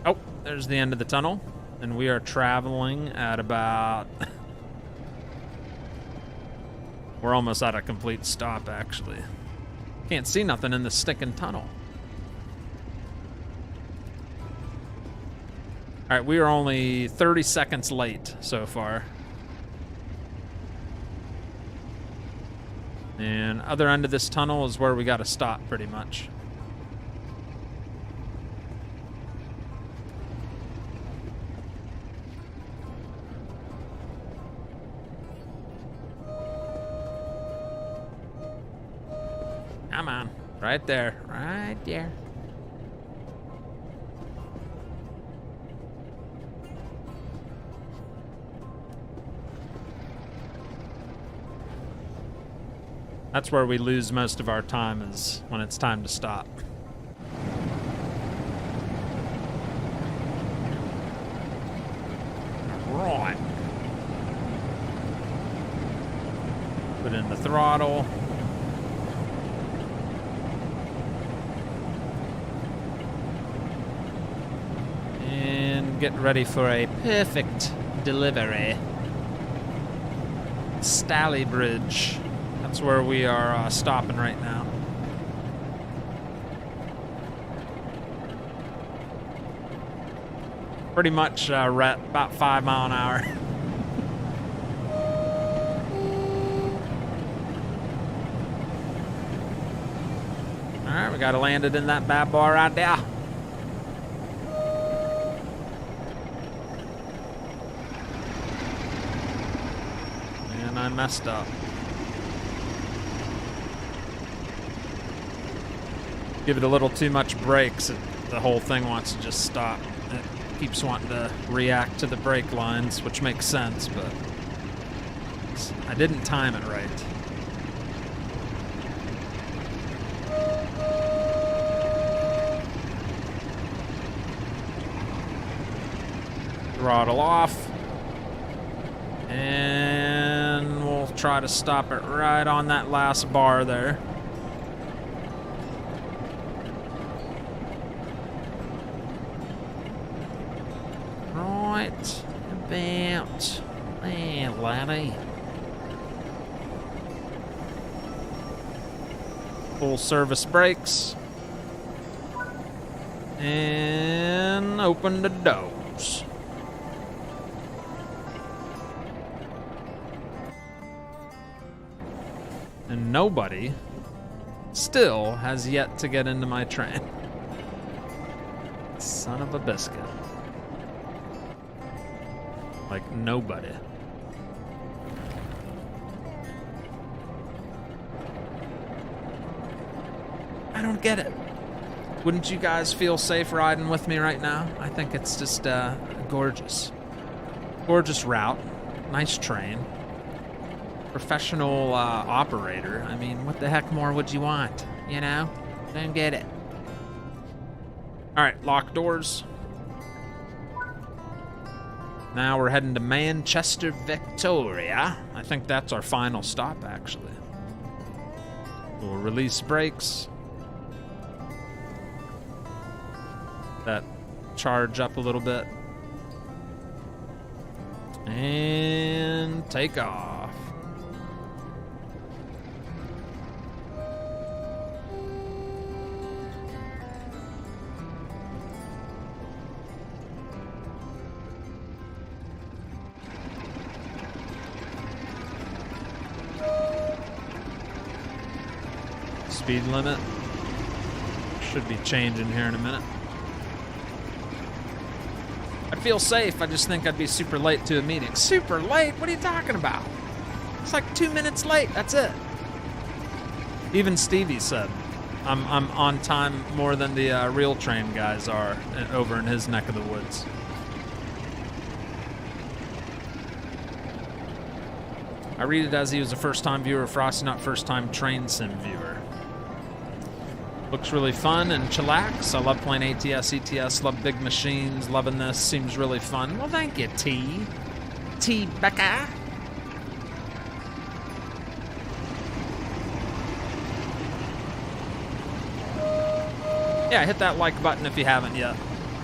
Speaker 1: Oh, there's the end of the tunnel. And we are traveling at about... We're almost at a complete stop, actually. Can't see nothing in the stinking tunnel. All right, we are only 30 seconds late so far. And other end of this tunnel is where we got to stop, pretty much. Come on. Right there. Right there. That's where we lose most of our time, is when it's time to stop. Right. Put in the throttle. And get ready for a perfect delivery. Stally Bridge. That's where we are stopping right now. Pretty much we're at about 5 miles an hour. Alright, we got to land it in that bad boy right there. And I messed up. Give it a little too much brakes, the whole thing wants to just stop. It keeps wanting to react to the brake lines, which makes sense, but I didn't time it right. Throttle off. And we'll try to stop it right on that last bar there. Right about there, laddie. Full service brakes. And open the doors. And nobody still has yet to get into my train. Son of a biscuit. Like nobody. I don't get it. Wouldn't you guys feel safe riding with me right now? I think it's just gorgeous. Gorgeous route. Nice train. Professional operator. I mean, what the heck more would you want? You know? Don't get it. Alright, lock doors. Now we're heading to Manchester, Victoria. I think that's our final stop, actually. We'll release brakes. That charge up a little bit. And take off. Speed limit should be changing here in a minute. I feel safe. I just think I'd be super late to a meeting. Super late? What are you talking about? It's like 2 minutes late. That's it. Even Stevie said I'm on time more than the real train guys are over in his neck of the woods. I read it as he was a first-time viewer of Frosty, not first-time train sim viewer. Looks really fun and chillax. I love playing ATS, ETS, love big machines, loving this. Seems really fun. Well, thank you, T. T. Becca. Yeah, hit that like button if you haven't yet.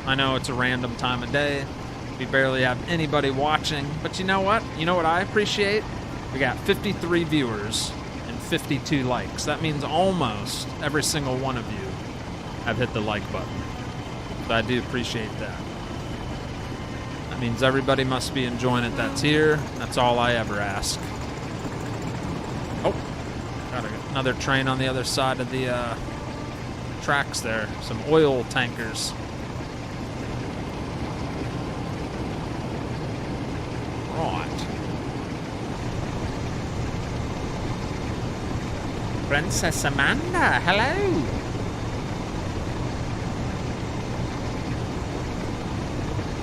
Speaker 1: I know it's a random time of day. We barely have anybody watching, but you know what? You know what I appreciate? We got 53 viewers. 52 likes. That means almost every single one of you have hit the like button. So I do appreciate that. That means everybody must be enjoying it that's here. That's all I ever ask. Oh, got another train on the other side of the tracks there. Some oil tankers. Right. Princess Amanda, hello.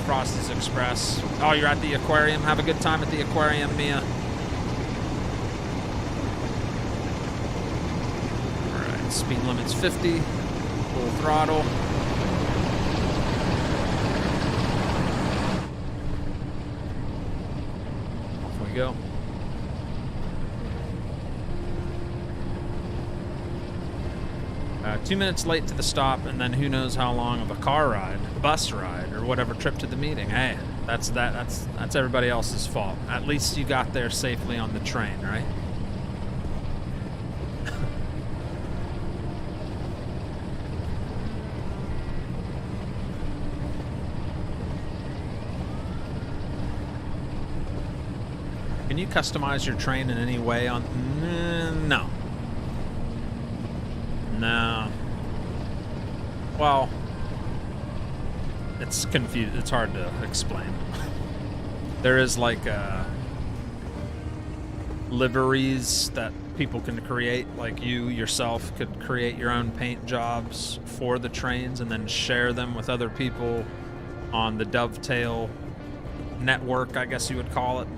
Speaker 1: Frosty's Express. Oh, you're at the aquarium. Have a good time at the aquarium, Mia. Speed limit's 50. Full throttle. Off we go. 2 minutes late to the stop, and then who knows how long of a car ride, bus ride, or whatever trip to the meeting. Hey, that's everybody else's fault. At least you got there safely on the train, right? Can you customize your train in any way on... No. No. Well, it's confused. It's hard to explain. There is like liveries that people can create. Like you yourself could create your own paint jobs for the trains and then share them with other people on the Dovetail network, I guess you would call it.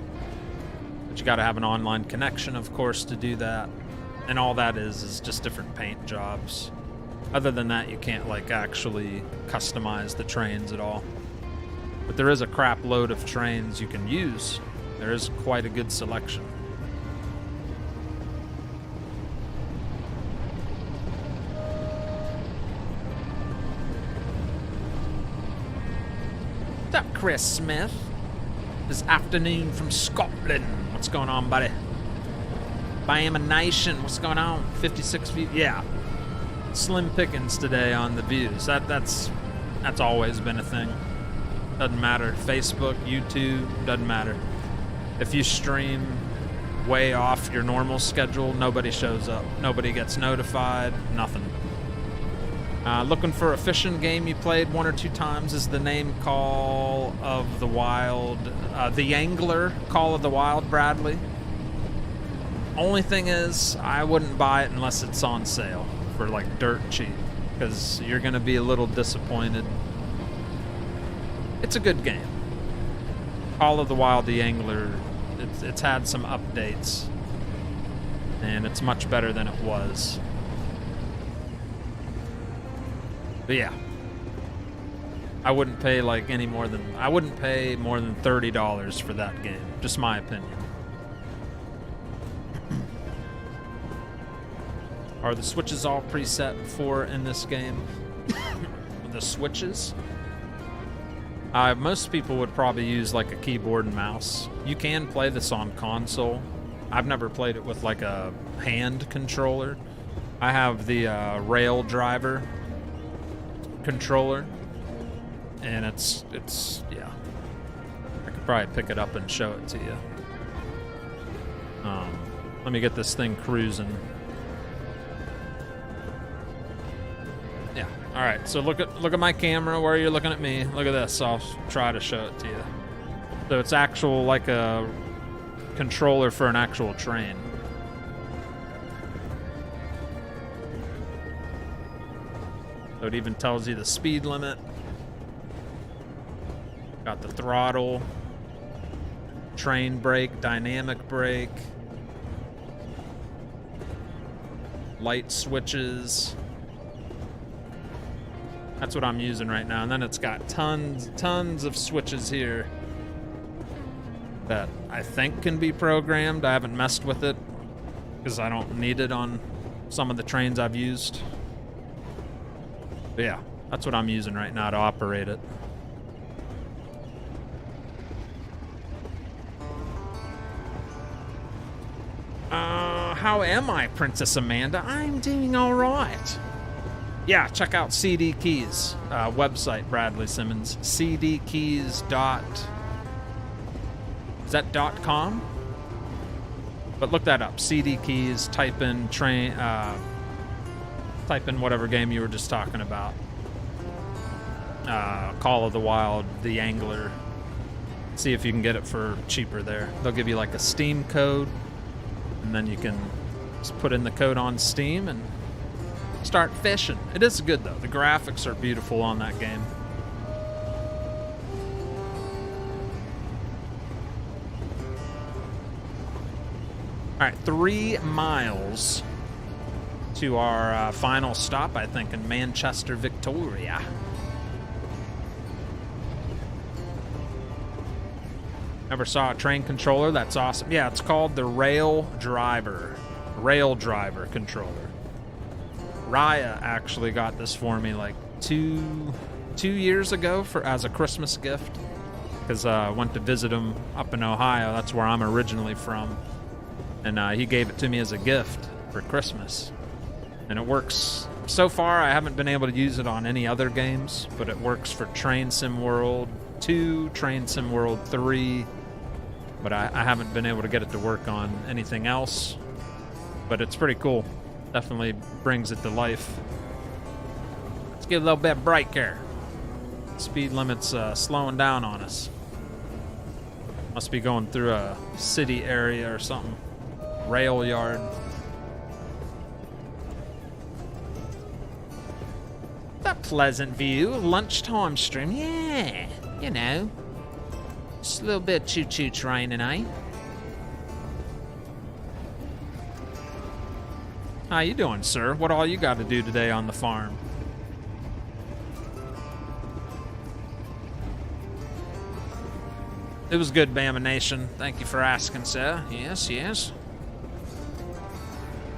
Speaker 1: But you got to have an online connection, of course, to do that. And all that is just different paint jobs. Other than that, you can't like actually customize the trains at all. But there is a crap load of trains you can use. There is quite a good selection. What's up, Chris Smith? This afternoon from Scotland. What's going on, buddy? Bama Nation, what's going on? 56 views, yeah. Slim pickings today on the views. That's always been a thing. Doesn't matter. Facebook, YouTube, doesn't matter. If you stream way off your normal schedule, nobody shows up. Nobody gets notified. Nothing. Looking for a fishing game you played 1 or 2 times. Is the name Call of the Wild, the Angler Call of the Wild, Bradley. Only thing is, I wouldn't buy it unless it's on sale for like dirt cheap, because you're gonna be a little disappointed. It's a good game. Call of the Wild, the Angler. It's had some updates, and it's much better than it was. But yeah, I wouldn't pay like I wouldn't pay more than $30 for that game. Just my opinion. Are the switches all preset for in this game? The switches? Most people would probably use like a keyboard and mouse. You can play this on console. I've never played it with like a hand controller. I have the Rail Driver controller, and it's yeah. I could probably pick it up and show it to you. Let me get this thing cruising. Yeah. All right. So look at my camera where you're looking at me. Look at this. I'll try to show it to you. So it's actual like a controller for an actual train. So it even tells you the speed limit. Got the throttle, train brake, dynamic brake, light switches. That's what I'm using right now. And then it's got tons of switches here that I think can be programmed. I haven't messed with it because I don't need it on some of the trains I've used. But yeah, that's what I'm using right now to operate it. How am I, Princess Amanda? I'm doing all right. Yeah, check out CD Keys website, Bradley Simmons. cdkeys. Is that .com? But look that up. CD Keys. Type in train. Type in whatever game you were just talking about. Call of the Wild, the Angler. See if you can get it for cheaper there. They'll give you like a Steam code, and then you can just put in the code on Steam and start fishing. It is good though. The graphics are beautiful on that game. All right, 3 miles to our final stop, I think, in Manchester, Victoria. Never saw a train controller. That's awesome. Yeah, it's called the Rail Driver controller. Raya actually got this for me like two years ago as a Christmas gift, because I went to visit him up in Ohio. That's where I'm originally from, and he gave it to me as a gift for Christmas. And it works. So far, I haven't been able to use it on any other games, but it works for Train Sim World 2, Train Sim World 3, but I haven't been able to get it to work on anything else. But it's pretty cool. Definitely brings it to life. Let's get a little bit of break here. Speed limit's slowing down on us. Must be going through a city area or something. Rail yard. A pleasant view. Lunchtime stream. Yeah, you know. Just a little bit of choo-choo train tonight. How you doing, sir? What all you got to do today on the farm? It was good, Bama Nation. Thank you for asking, sir. Yes, yes.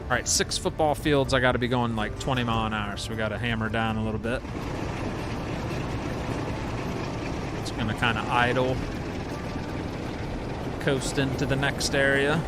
Speaker 1: All right, 6 football fields. I got to be going like 20 mile an hour, so we got to hammer down a little bit. It's going to kind of idle. Coast into the next area.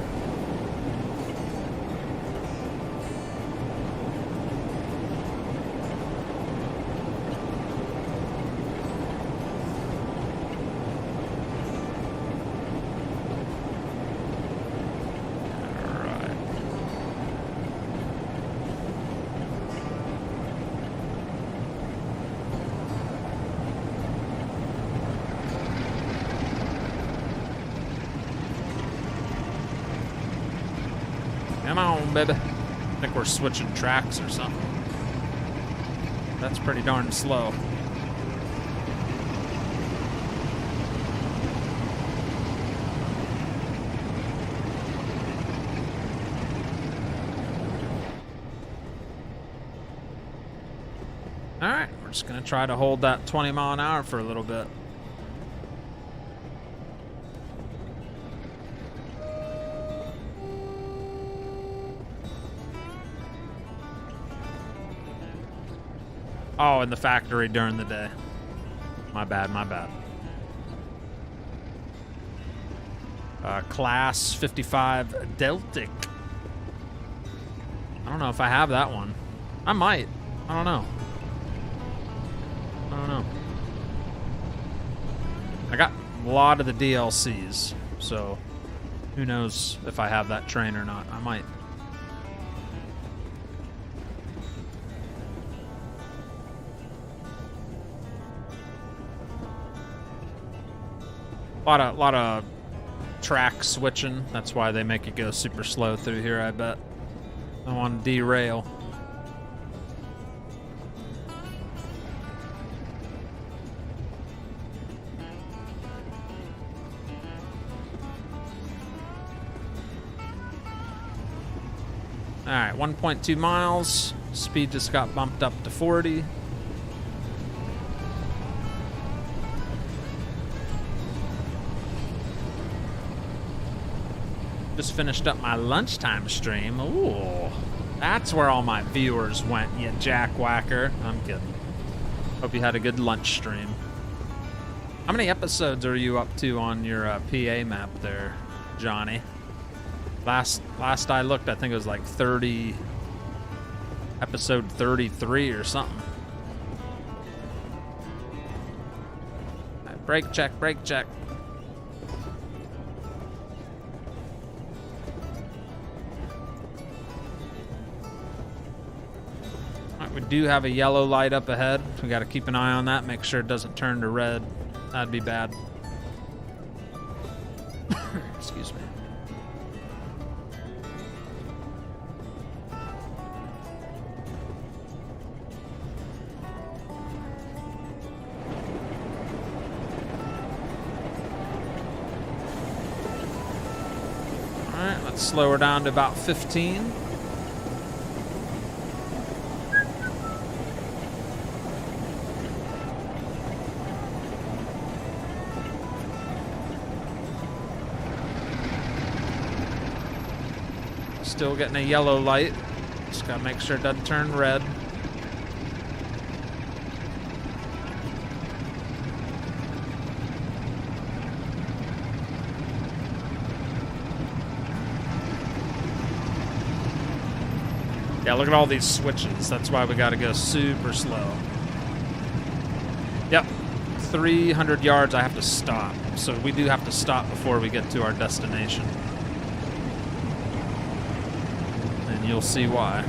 Speaker 1: Come on, baby. I think we're switching tracks or something. That's pretty darn slow. All right, we're just gonna try to hold that 20 mile an hour for a little bit. Oh, in the factory during the day. My bad, my bad. Class 55 Deltic. I don't know if I have that one. I might. I don't know. I don't know. I got a lot of the DLCs, so who knows if I have that train or not. I might. A lot of track switching. That's why they make it go super slow through here, I bet. I don't want to derail. All right, 1.2 miles. Speed just got bumped up to 40. Just finished up my lunchtime stream. Ooh, that's where all my viewers went, you jackwhacker. I'm kidding. Hope you had a good lunch stream. How many episodes are you up to on your PA map there, Johnny? Last I looked, I think it was like 30, episode 33 or something. Right, brake check, brake check. We do have a yellow light up ahead. We got to keep an eye on that, make sure it doesn't turn to red. That'd be bad. Excuse me. All right, let's slow her down to about 15. Still getting a yellow light. Just gotta make sure it doesn't turn red. Yeah, look at all these switches. That's why we gotta go super slow. Yep, 300 yards I have to stop. So we do have to stop before we get to our destination. And you'll see why.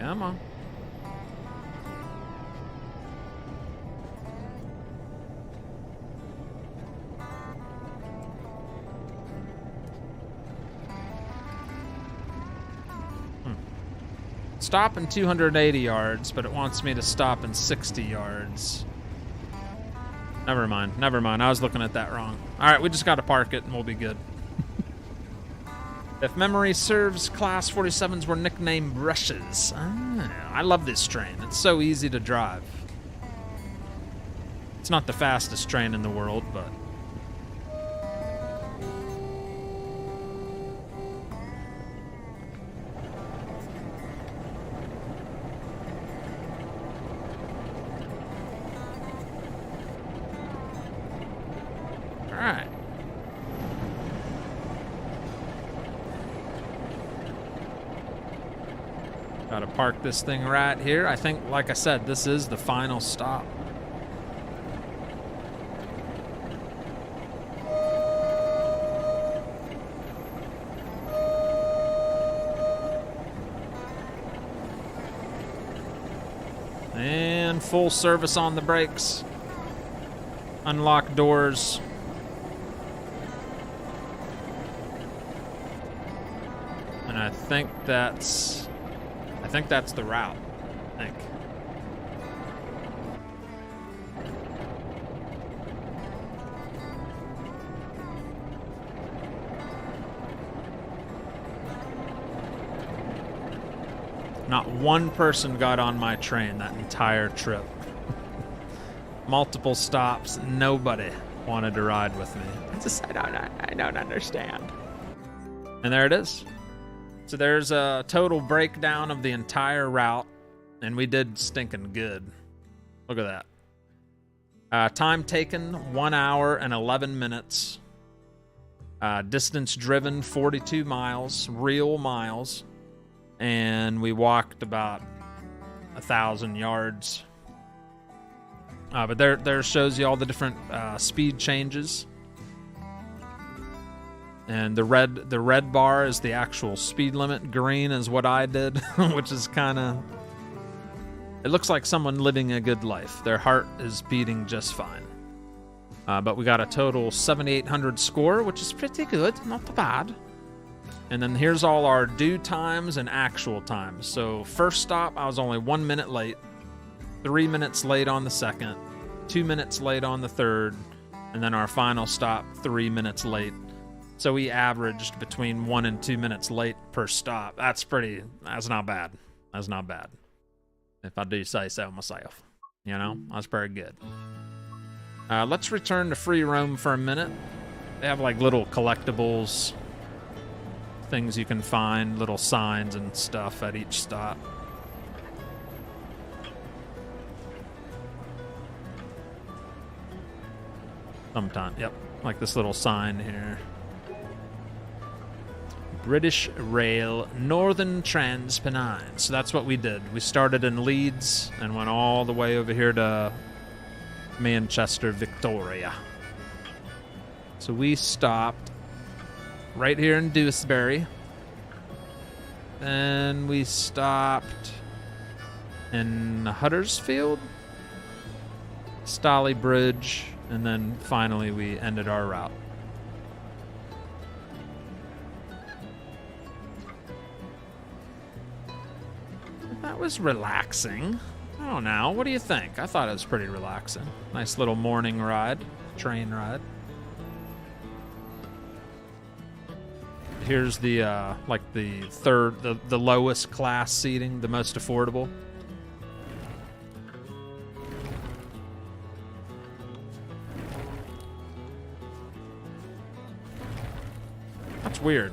Speaker 1: Come on. Stop in 280 yards, but it wants me to stop in 60 yards. Never mind, never mind. I was looking at that wrong. All right, we just got to park it and we'll be good. If memory serves, Class 47s were nicknamed brushes. I love this train. It's so easy to drive. It's not the fastest train in the world, but... Alright. Gotta park this thing right here. I think, like I said, this is the final stop. And full service on the brakes. Unlock doors. And I think that's the route, I think. Not one person got on my train that entire trip. Multiple stops, nobody wanted to ride with me. I don't understand. And there it is. So there's a total breakdown of the entire route, and we did stinking good. Look at that. Time taken, 1 hour and 11 minutes. Distance driven, 42 miles, real miles. And we walked about 1,000 yards. But there shows you all the different speed changes. And the red bar is the actual speed limit. Green is what I did, which is kind of... It looks like someone living a good life. Their heart is beating just fine. But we got a total 7,800 score, which is pretty good. Not bad. And then here's all our due times and actual times. So first stop, I was only 1 minute late. 3 minutes late on the second. 2 minutes late on the third. And then our final stop, 3 minutes late. So we averaged between 1 and 2 minutes late per stop. That's not bad. That's not bad. If I do say so myself. You know, that's pretty good. Let's return to free roam for a minute. They have like little collectibles, things you can find, little signs and stuff at each stop. Sometimes, yep, like this little sign here. British Rail Northern Trans-Pennine. So that's what we did. We started in Leeds and went all the way over here to Manchester, Victoria. So we stopped right here in Dewsbury. Then we stopped in Huddersfield, Stalybridge, and then finally we ended our route. That was relaxing. I don't know. What do you think? I thought it was pretty relaxing. Nice little morning ride, train ride. Here's the like the third, the lowest class seating, the most affordable. That's weird.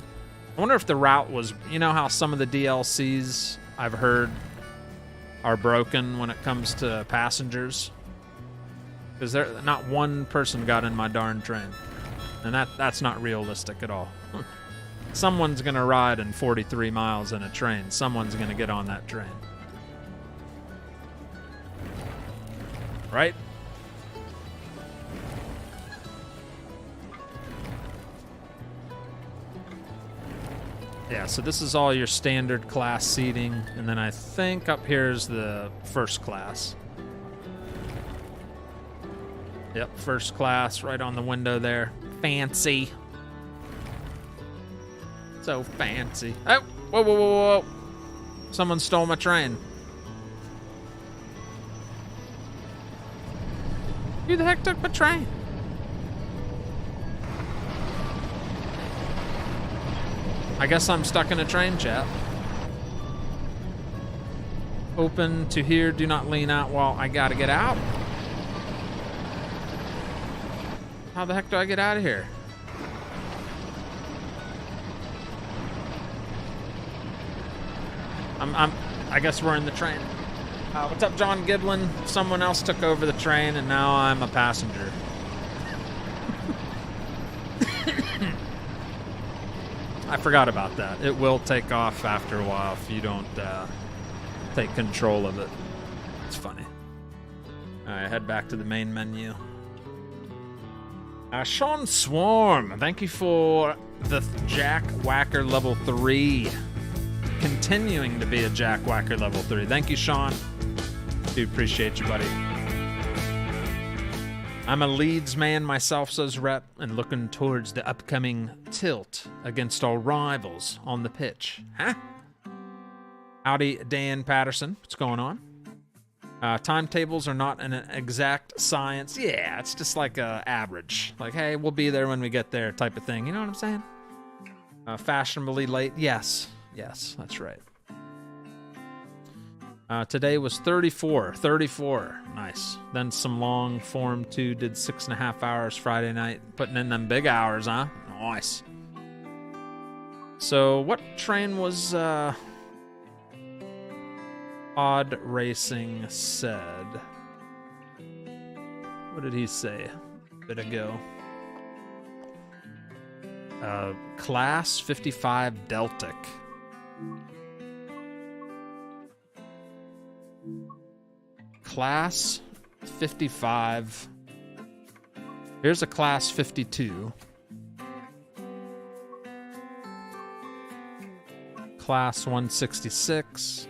Speaker 1: I wonder if the route was, you know how some of the DLCs I've heard are broken when it comes to passengers? Because not one person got in my darn train. And that's not realistic at all. Someone's going to ride in 43 miles in a train. Someone's going to get on that train. Right? Yeah, so this is all your standard class seating, and then I think up here is the first class. Yep, first class right on the window there. Fancy. So fancy. Oh, whoa, whoa, whoa, whoa. Someone stole my train. Who the heck took my train? I guess I'm stuck in a train, chat. Open to here, do not lean out while I gotta get out. How the heck do I get out of here? I guess we're in the train. What's up, John Giblin? Someone else took over the train and now I'm a passenger. I forgot about that. It will take off after a while if you don't take control of it. It's funny. All right, head back to the main menu. Sean Swarm, thank you for the Jack Whacker level 3. Continuing to be a Jack Whacker level 3. Thank you, Sean. Do appreciate you, buddy. I'm a Leeds man myself, says Rep, and looking towards the upcoming tilt against all rivals on the pitch. Huh? Howdy, Dan Patterson. What's going on? Timetables are not an exact science. Yeah, it's just like a average. Like, hey, we'll be there when we get there type of thing. You know what I'm saying? Fashionably late. Yes. Yes, that's right. Today was 34. Nice. Then some long form 2 did 6.5 hours Friday night. Putting in them big hours, huh? Nice. So what train was Odd Racing said? What did he say a bit ago? Class 55 Deltic. Class 55. Here's a class 52. Class 166.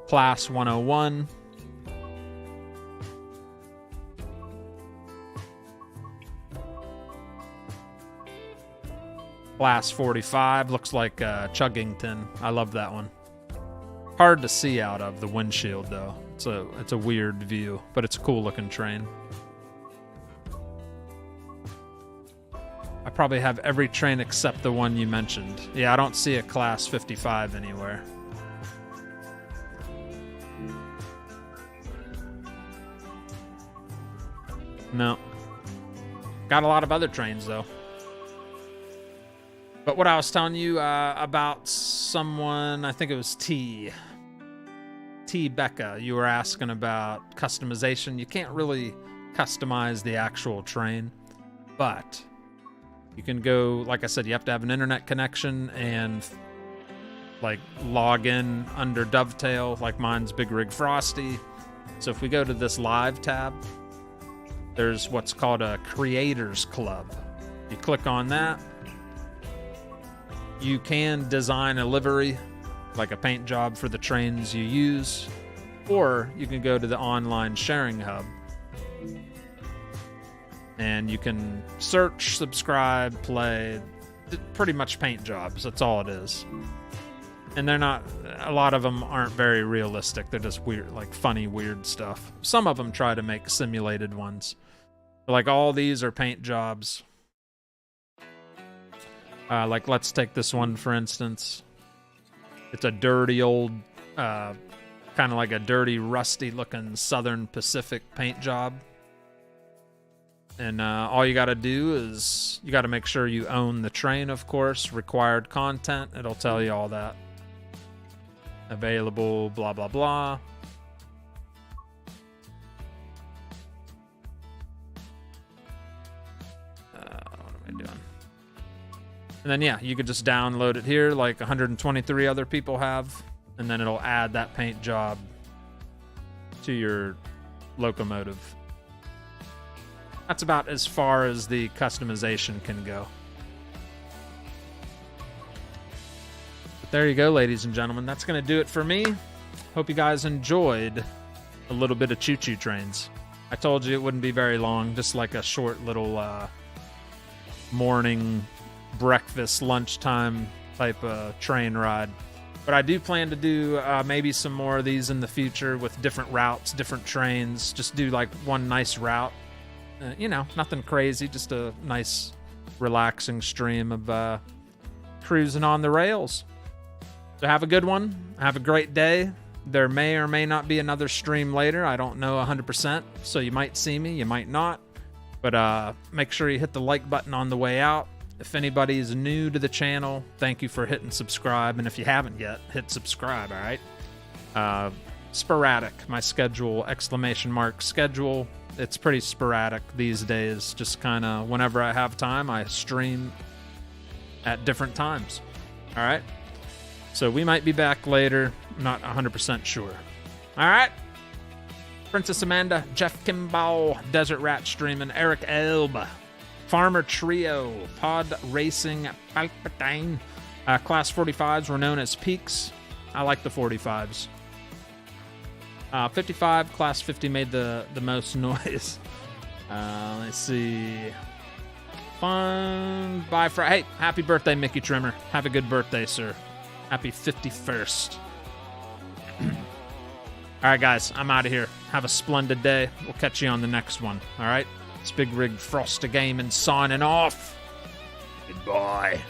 Speaker 1: Class 101. Class 45 looks like Chuggington. I love that one. Hard to see out of the windshield though. It's a weird view, but it's a cool looking train. I probably have every train except the one you mentioned. Yeah, I don't see a class 55 anywhere. No. Got a lot of other trains though. But what I was telling you about someone, I think it was T Becca, you were asking about customization. You can't really customize the actual train, but you can go, like I said, you have to have an internet connection and like log in under Dovetail, like mine's Bigrigfrosty. So if we go to this live tab, there's what's called a Creators Club. You click on that. You can design a livery, like a paint job for the trains you use, or you can go to the online sharing hub and you can search, subscribe, play, pretty much paint jobs. That's all it is. And they're not, a lot of them aren't very realistic. They're just weird, like funny, weird stuff. Some of them try to make simulated ones. But like all these are paint jobs. Like let's take this one for instance. It's a dirty old, kind of like a dirty, rusty looking Southern Pacific paint job. And all you got to do is you got to make sure you own the train, of course. Required content. It'll tell you all that. Available, blah, blah, blah. What am I doing? And then, yeah, you could just download it here like 123 other people have. And then it'll add that paint job to your locomotive. That's about as far as the customization can go. But there you go, ladies and gentlemen. That's going to do it for me. Hope you guys enjoyed a little bit of choo-choo trains. I told you it wouldn't be very long, just like a short little morning, breakfast, lunchtime type of train ride. But I do plan to do maybe some more of these in the future with different routes, different trains. Just do like one nice route. You know, nothing crazy, just a nice, relaxing stream of cruising on the rails. So have a good one. Have a great day. There may or may not be another stream later. I don't know 100%, so you might see me, you might not. But make sure you hit the like button on the way out. If anybody's new to the channel, thank you for hitting subscribe. And if you haven't yet, hit subscribe, all right? Sporadic, my schedule, !schedule. It's pretty sporadic these days. Just kind of whenever I have time, I stream at different times. All right? So we might be back later. Not 100% sure. All right? Princess Amanda, Jeff Kimball, Desert Rat streaming, Eric Elb, Farmer Trio, Pod Racing, Palpatine. Class 45s were known as Peaks. I like the 45s. 55, Class 50 made the most noise. Let's see. Fun. Bye, Hey, happy birthday, Mickey Trimmer. Have a good birthday, sir. Happy 51st. All right, guys, I'm out of here. Have a splendid day. We'll catch you on the next one. All right? It's Bigrigfrosty Gaming signing off. Goodbye.